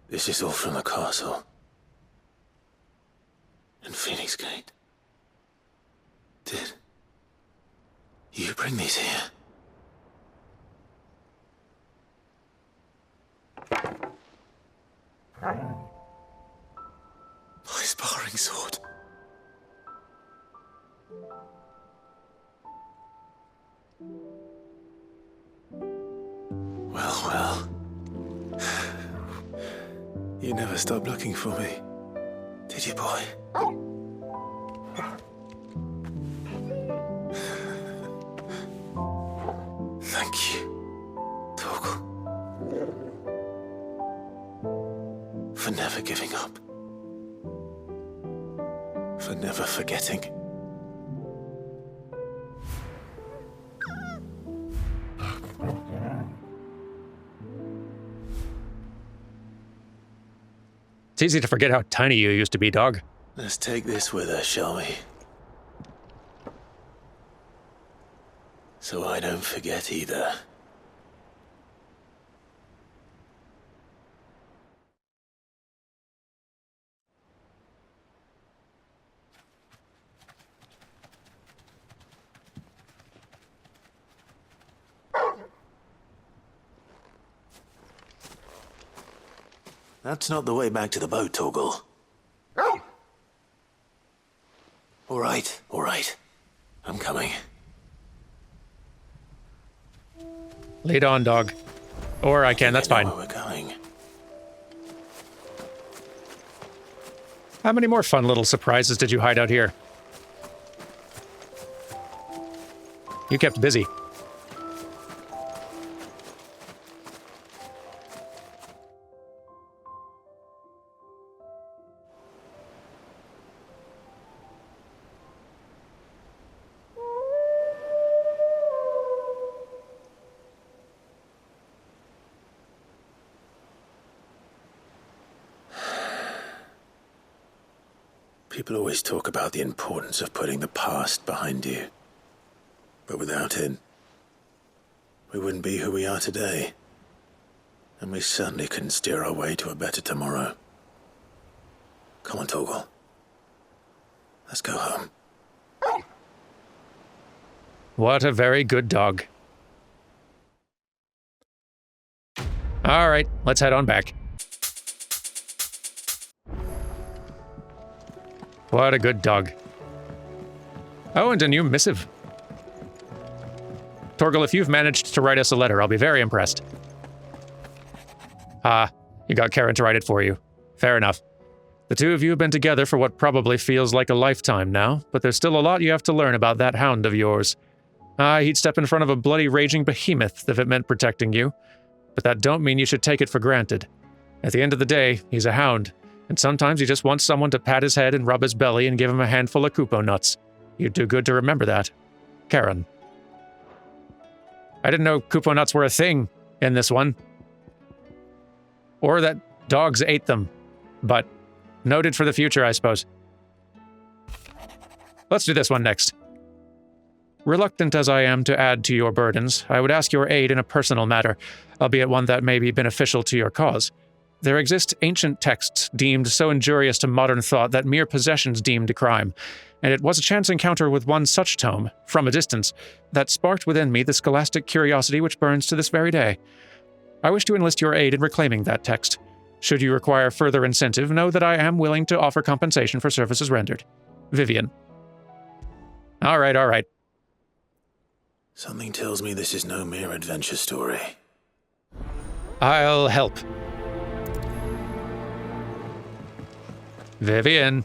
This is all from the castle. And Phoenix Gate. Did you bring these here? My sparring sword. Well. You never stopped looking for me, did you, boy? Thank you, Torgal. For never giving up. For never forgetting. It's easy to forget how tiny you used to be, dog. Let's take this with us, shall we? So I don't forget either. That's not the way back to the boat, Torgal. All right. I'm coming. Lead on, dog. Or I can, that's fine. Where we're going. How many more fun little surprises did you hide out here? You kept busy. People always talk about the importance of putting the past behind you. But without it, we wouldn't be who we are today. And we certainly couldn't steer our way to a better tomorrow. Come on, Torgal. Let's go home. What a very good dog. All right, let's head on back. What a good dog. Oh, and a new missive. Torgal, if you've managed to write us a letter, I'll be very impressed. Ah, you got Karen to write it for you. Fair enough. The two of you have been together for what probably feels like a lifetime now, but there's still a lot you have to learn about that hound of yours. He'd step in front of a bloody raging behemoth if it meant protecting you, but that don't mean you should take it for granted. At the end of the day, he's a hound, and sometimes he just wants someone to pat his head and rub his belly and give him a handful of Kupo nuts. You'd do good to remember that. Karen. I didn't know Kupo nuts were a thing in this one. Or that dogs ate them. But noted for the future, I suppose. Let's do this one next. Reluctant as I am to add to your burdens, I would ask your aid in a personal matter, albeit one that may be beneficial to your cause. There exist ancient texts deemed so injurious to modern thought that mere possession's deemed a crime, and it was a chance encounter with one such tome, from a distance, that sparked within me the scholastic curiosity which burns to this very day. I wish to enlist your aid in reclaiming that text. Should you require further incentive, know that I am willing to offer compensation for services rendered. Vivian. All right. Something tells me this is no mere adventure story. I'll help. Vivian.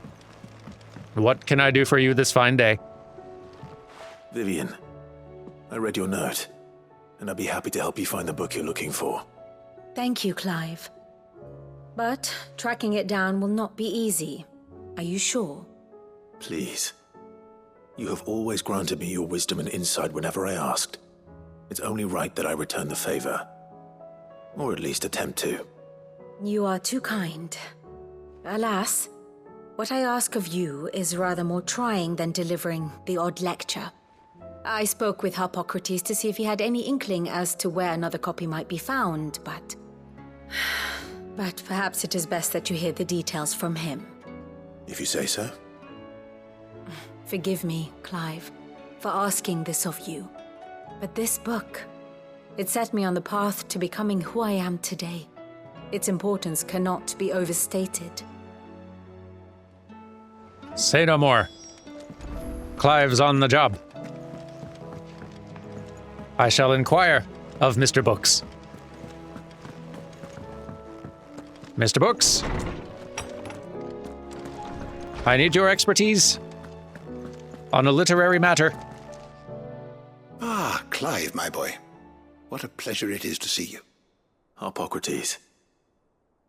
What can I do for you this fine day? Vivian, I read your note, and I'd be happy to help you find the book you're looking for. Thank you, Clive. But tracking it down will not be easy. Are you sure? Please. You have always granted me your wisdom and insight whenever I asked. It's only right that I return the favor. Or at least attempt to. You are too kind. Alas, what I ask of you is rather more trying than delivering the odd lecture. I spoke with Hippocrates to see if he had any inkling as to where another copy might be found, but perhaps it is best that you hear the details from him. If you say so. Forgive me, Clive, for asking this of you. But this book, it set me on the path to becoming who I am today. Its importance cannot be overstated. Say no more. Clive's on the job. I shall inquire of Mr. Books. Mr. Books? I need your expertise on a literary matter. Ah, Clive, my boy. What a pleasure it is to see you. Hippocrates.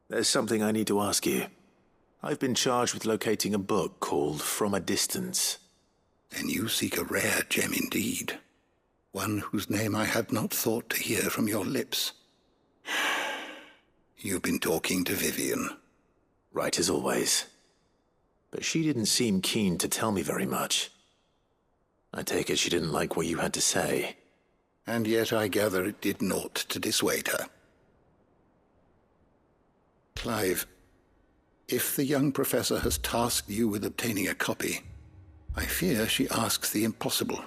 There's something I need to ask you. I've been charged with locating a book called From a Distance. Then you seek a rare gem indeed. One whose name I had not thought to hear from your lips. You've been talking to Vivian. Right as always. But she didn't seem keen to tell me very much. I take it she didn't like what you had to say. And yet I gather it did naught to dissuade her. Clive, if the young professor has tasked you with obtaining a copy, I fear she asks the impossible.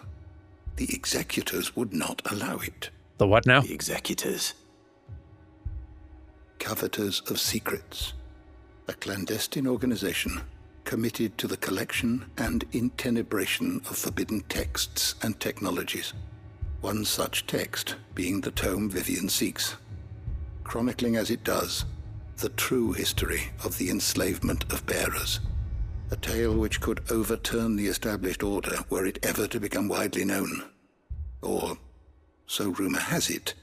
The executors would not allow it. The what now? The executors. Coveters of Secrets. A clandestine organization committed to the collection and intenebration of forbidden texts and technologies. One such text being the tome Vivian seeks, chronicling as it does the true history of the enslavement of bearers, a tale which could overturn the established order were it ever to become widely known. Or, so rumor has it.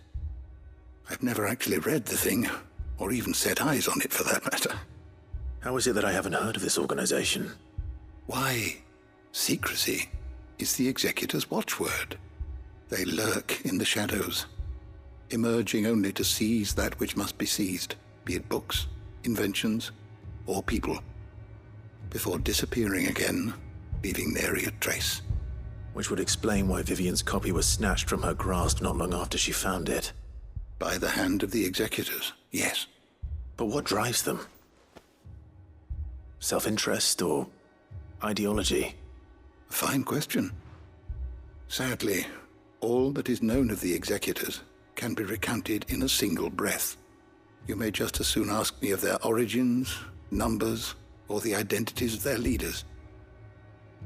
I've never actually read the thing, or even set eyes on it for that matter. How is it that I haven't heard of this organization? Why, secrecy is the executor's watchword. They lurk in the shadows, emerging only to seize that which must be seized, be it books, inventions, or people, before disappearing again, leaving nary a trace. Which would explain why Vivian's copy was snatched from her grasp not long after she found it. By the hand of the executors, yes. But what drives them? Self-interest or ideology? Fine question. Sadly, all that is known of the executors can be recounted in a single breath. You may just as soon ask me of their origins, numbers, or the identities of their leaders.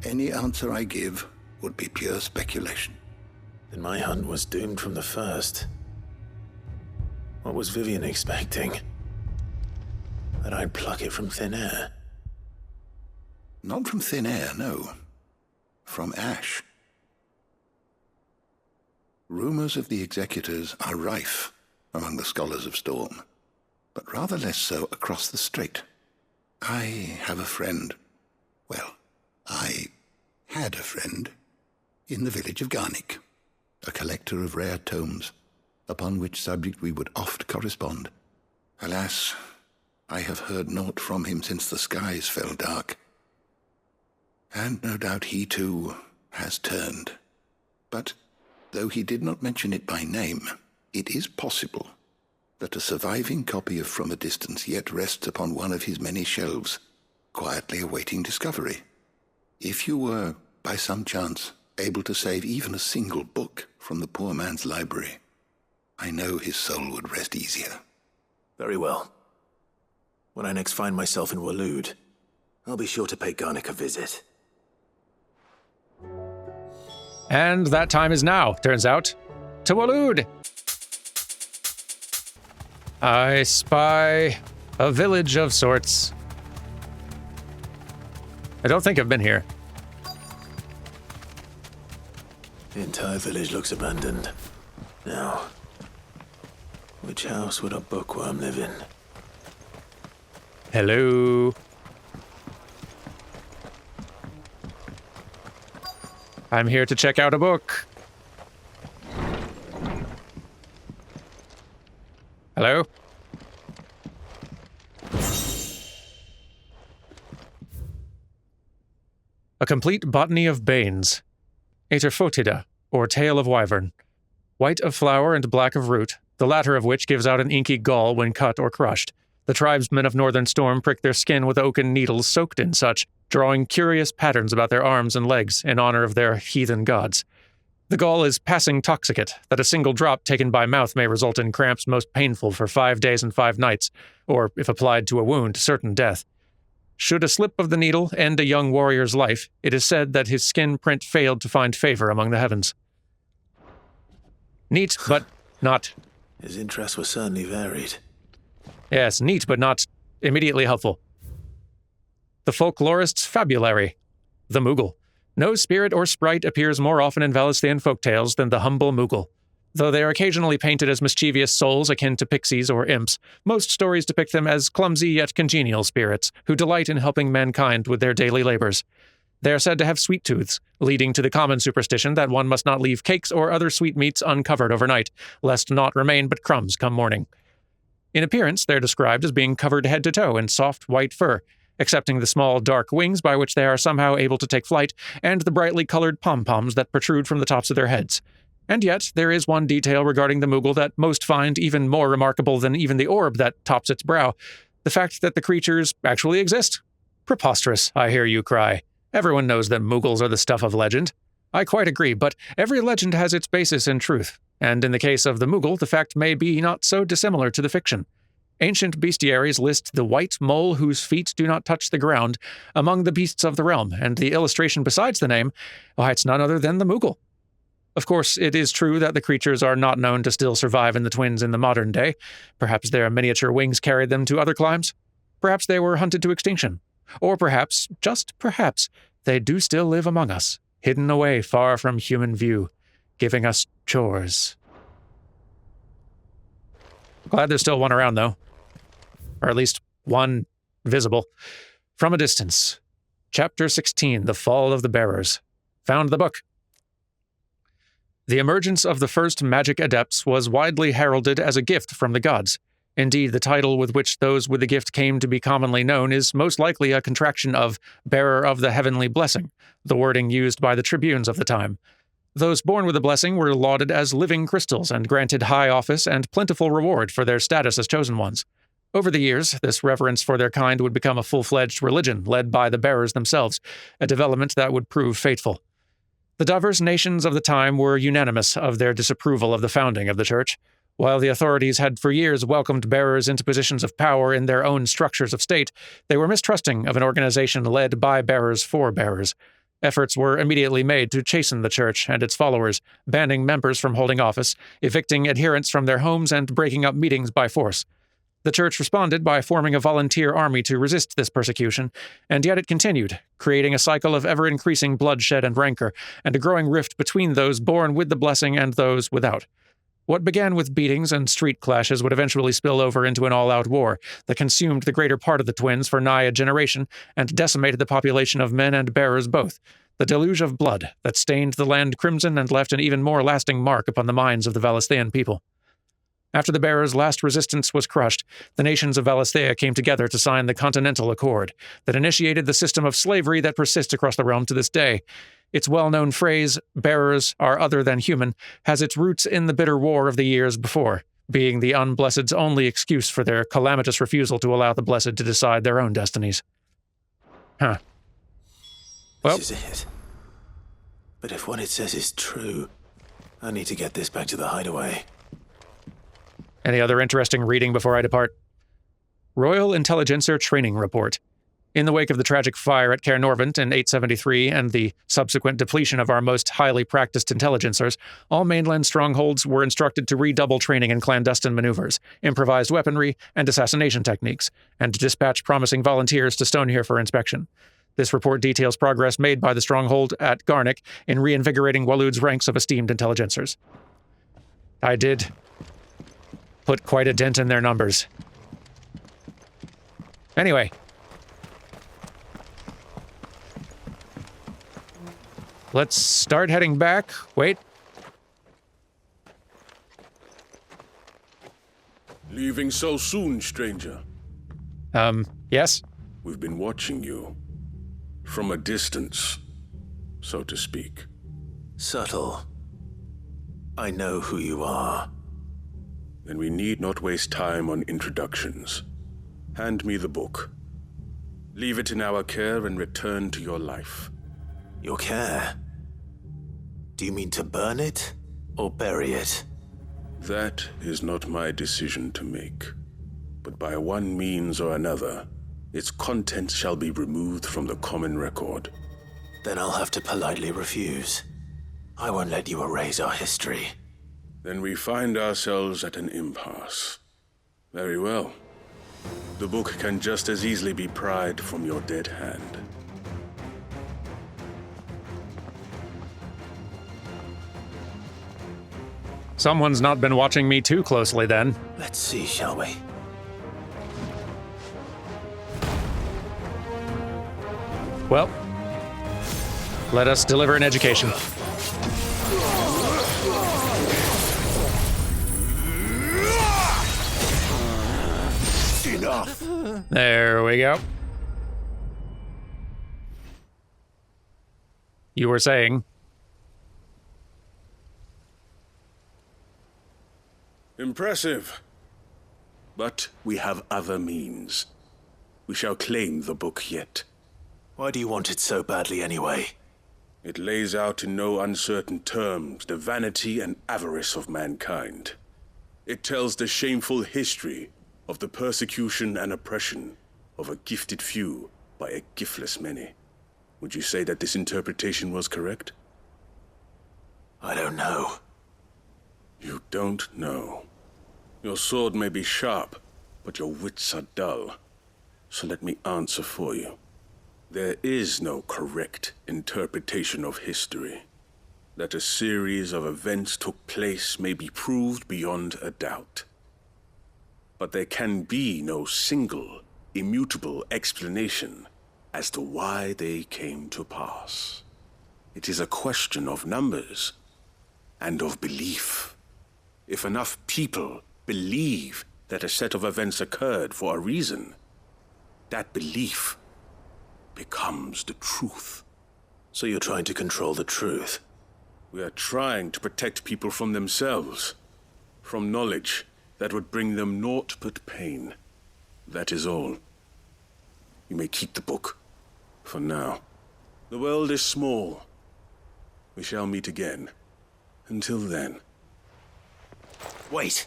Any answer I give would be pure speculation. Then my hunt was doomed from the first. What was Vivian expecting? That I'd pluck it from thin air? Not from thin air, no. From ash. Rumors of the executors are rife among the scholars of Storm, but rather less so across the strait. I have a friend. Well, I had a friend in the village of Garnick, a collector of rare tomes, upon which subject we would oft correspond. Alas, I have heard naught from him since the skies fell dark. And no doubt he too has turned. But though he did not mention it by name, it is possible that a surviving copy of From a Distance yet rests upon one of his many shelves, quietly awaiting discovery. If you were, by some chance, able to save even a single book from the poor man's library, I know his soul would rest easier. Very well. When I next find myself in Waloed, I'll be sure to pay Garnick a visit. And that time is now, turns out, to Waloed. I spy a village of sorts. I don't think I've been here. The entire village looks abandoned. Now, which house would a bookworm live in? Hello. I'm here to check out a book. Hello? A Complete Botany of Banes. Aterphotida, or Tail of Wyvern. White of flower and black of root, the latter of which gives out an inky gall when cut or crushed. The tribesmen of Northern Storm prick their skin with oaken needles soaked in such, drawing curious patterns about their arms and legs in honor of their heathen gods. The gall is passing toxicate, that a single drop taken by mouth may result in cramps most painful for 5 days and 5 nights, or, if applied to a wound, certain death. Should a slip of the needle end a young warrior's life, it is said that his skin print failed to find favor among the heavens. Neat, but not. His interests were certainly varied. Yes, neat, but not immediately helpful. The folklorist's fabulary. The Moogle. No spirit or sprite appears more often in Valisthian folktales than the humble Moogle. Though they are occasionally painted as mischievous souls akin to pixies or imps, most stories depict them as clumsy yet congenial spirits who delight in helping mankind with their daily labors. They are said to have sweet tooths, leading to the common superstition that one must not leave cakes or other sweetmeats uncovered overnight, lest naught remain but crumbs come morning. In appearance, they're described as being covered head to toe in soft white fur, excepting the small dark wings by which they are somehow able to take flight, and the brightly colored pom-poms that protrude from the tops of their heads. And yet, there is one detail regarding the Moogle that most find even more remarkable than even the orb that tops its brow: the fact that the creatures actually exist. Preposterous, I hear you cry. Everyone knows that Moogles are the stuff of legend. I quite agree, but every legend has its basis in truth, and in the case of the Moogle, the fact may be not so dissimilar to the fiction. Ancient bestiaries list the white mole whose feet do not touch the ground among the beasts of the realm, and the illustration besides the name, why, it's none other than the Moogle. Of course, it is true that the creatures are not known to still survive in the Twins in the modern day. Perhaps their miniature wings carried them to other climes. Perhaps they were hunted to extinction. Or perhaps, just perhaps, they do still live among us, hidden away far from human view, giving us chores. Glad there's still one around, though. Or at least one visible. From a Distance. Chapter 16, The Fall of the Bearers. Found the book. The emergence of the first magic adepts was widely heralded as a gift from the gods. Indeed, the title with which those with the gift came to be commonly known is most likely a contraction of Bearer of the Heavenly Blessing, the wording used by the tribunes of the time. Those born with the blessing were lauded as living crystals and granted high office and plentiful reward for their status as chosen ones. Over the years, this reverence for their kind would become a full-fledged religion led by the bearers themselves, a development that would prove fateful. The diverse nations of the time were unanimous of their disapproval of the founding of the church. While the authorities had for years welcomed bearers into positions of power in their own structures of state, they were mistrusting of an organization led by bearers for bearers. Efforts were immediately made to chasten the church and its followers, banning members from holding office, evicting adherents from their homes, and breaking up meetings by force. The church responded by forming a volunteer army to resist this persecution, and yet it continued, creating a cycle of ever-increasing bloodshed and rancor, and a growing rift between those born with the blessing and those without. What began with beatings and street clashes would eventually spill over into an all-out war that consumed the greater part of the twins for nigh a generation and decimated the population of men and bearers both, the deluge of blood that stained the land crimson and left an even more lasting mark upon the minds of the Valisthean people. After the bearers' last resistance was crushed, the nations of Valisthea came together to sign the Continental Accord that initiated the system of slavery that persists across the realm to this day. Its well-known phrase, "bearers are other than human," has its roots in the bitter war of the years before, being the unblessed's only excuse for their calamitous refusal to allow the blessed to decide their own destinies. Huh. Well, this is it. But if what it says is true, I need to get this back to the hideaway. Any other interesting reading before I depart? Royal Intelligencer Training Report. In the wake of the tragic fire at Cair Norvent in 873 and the subsequent depletion of our most highly practiced intelligencers, all mainland strongholds were instructed to redouble training in clandestine maneuvers, improvised weaponry, and assassination techniques, and to dispatch promising volunteers to Stonehere for inspection. This report details progress made by the stronghold at Garnick in reinvigorating Waloed's ranks of esteemed intelligencers. I did put quite a dent in their numbers. Anyway. Let's start heading back. Wait. Leaving so soon, stranger? Yes? We've been watching you. From a distance, so to speak. Subtle. I know who you are. Then we need not waste time on introductions. Hand me the book. Leave it in our care and return to your life. Your care? Do you mean to burn it or bury it? That is not my decision to make. But by one means or another, its contents shall be removed from the common record. Then I'll have to politely refuse. I won't let you erase our history. Then we find ourselves at an impasse. Very well. The book can just as easily be pried from your dead hand. Someone's not been watching me too closely then. Let's see, shall we? Well, let us deliver an education. Enough! There we go. You were saying? Impressive. But we have other means. We shall claim the book yet. Why do you want it so badly anyway? It lays out in no uncertain terms the vanity and avarice of mankind. It tells the shameful history of the persecution and oppression of a gifted few by a giftless many. Would you say that this interpretation was correct? I don't know. You don't know. Your sword may be sharp, but your wits are dull. So let me answer for you. There is no correct interpretation of history. That a series of events took place may be proved beyond a doubt. But there can be no single, immutable explanation as to why they came to pass. It is a question of numbers and of belief. If enough people believe that a set of events occurred for a reason, that belief becomes the truth. So you're trying to control the truth? We are trying to protect people from themselves, from knowledge that would bring them naught but pain. That is all. You may keep the book. For now. The world is small. We shall meet again. Until then. Wait.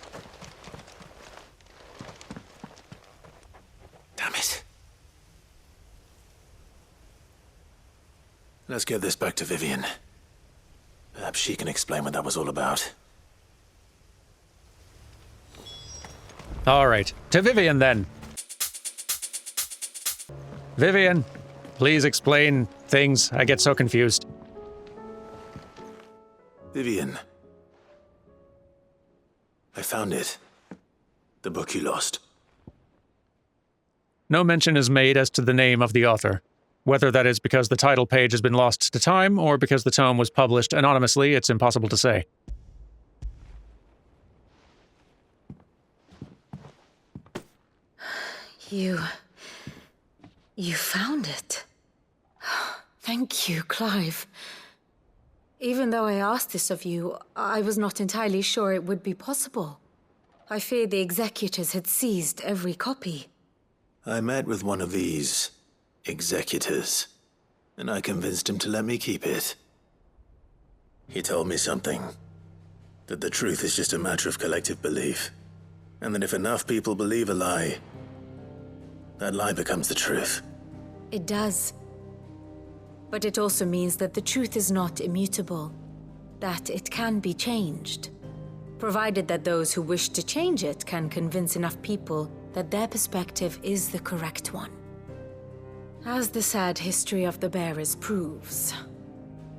Damn it. Let's get this back to Vivian. Perhaps she can explain what that was all about. All right, to Vivian then. Vivian, please explain things. I get so confused. Vivian. I found it. The book you lost. No mention is made as to the name of the author. Whether that is because the title page has been lost to time, or because the tome was published anonymously, it's impossible to say. You found it. Thank you, Clive. Even though I asked this of you, I was not entirely sure it would be possible. I feared the executors had seized every copy. I met with one of these executors, and I convinced him to let me keep it. He told me something. That the truth is just a matter of collective belief. And that if enough people believe a lie, that lie becomes the truth. It does. But it also means that the truth is not immutable, that it can be changed, provided that those who wish to change it can convince enough people that their perspective is the correct one. As the sad history of the bearers proves.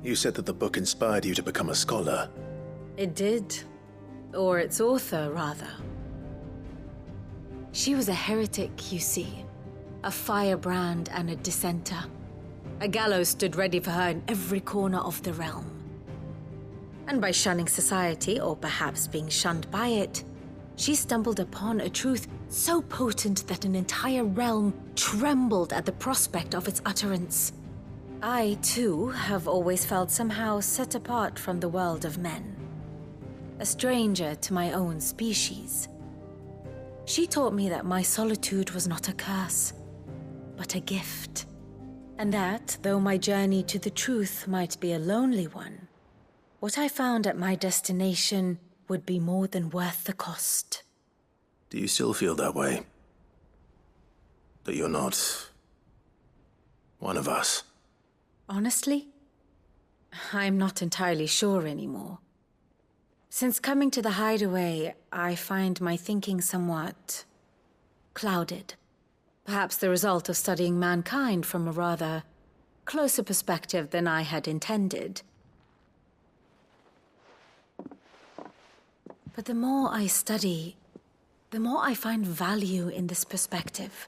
You said that the book inspired you to become a scholar. It did. Or its author, rather. She was a heretic, you see. A firebrand and a dissenter. A gallows stood ready for her in every corner of the realm. And by shunning society, or perhaps being shunned by it, she stumbled upon a truth so potent that an entire realm trembled at the prospect of its utterance. I, too, have always felt somehow set apart from the world of men. A stranger to my own species. She taught me that my solitude was not a curse, but a gift. And that, though my journey to the truth might be a lonely one, what I found at my destination would be more than worth the cost. Do you still feel that way? That you're not one of us? Honestly, I'm not entirely sure anymore. Since coming to the hideaway, I find my thinking somewhat clouded. Perhaps the result of studying mankind from a rather closer perspective than I had intended. But the more I study, the more I find value in this perspective.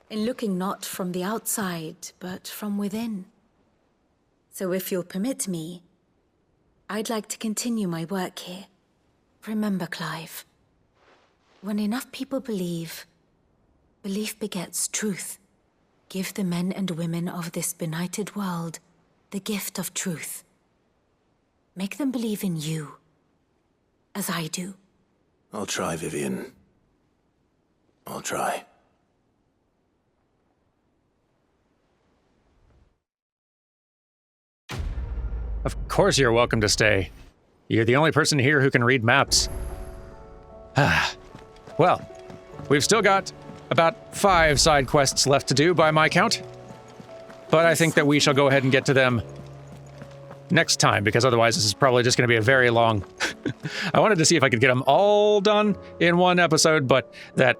In looking not from the outside, but from within. So if you'll permit me, I'd like to continue my work here. Remember, Clive, when enough people believe, belief begets truth. Give the men and women of this benighted world the gift of truth. Make them believe in you, as I do. I'll try, Vivian. I'll try. Of course you're welcome to stay. You're the only person here who can read maps. Well, we've still got about 5 side quests left to do by my count. But I think that we shall go ahead and get to them next time, because otherwise this is probably just going to be a very long... I wanted to see if I could get them all done in one episode, but that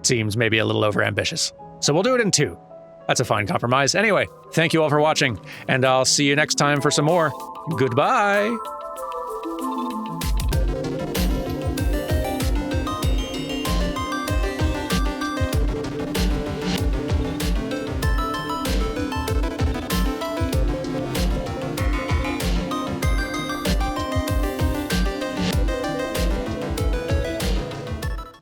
seems maybe a little overambitious. So we'll do it in 2. That's a fine compromise. Anyway, thank you all for watching, and I'll see you next time for some more. Goodbye!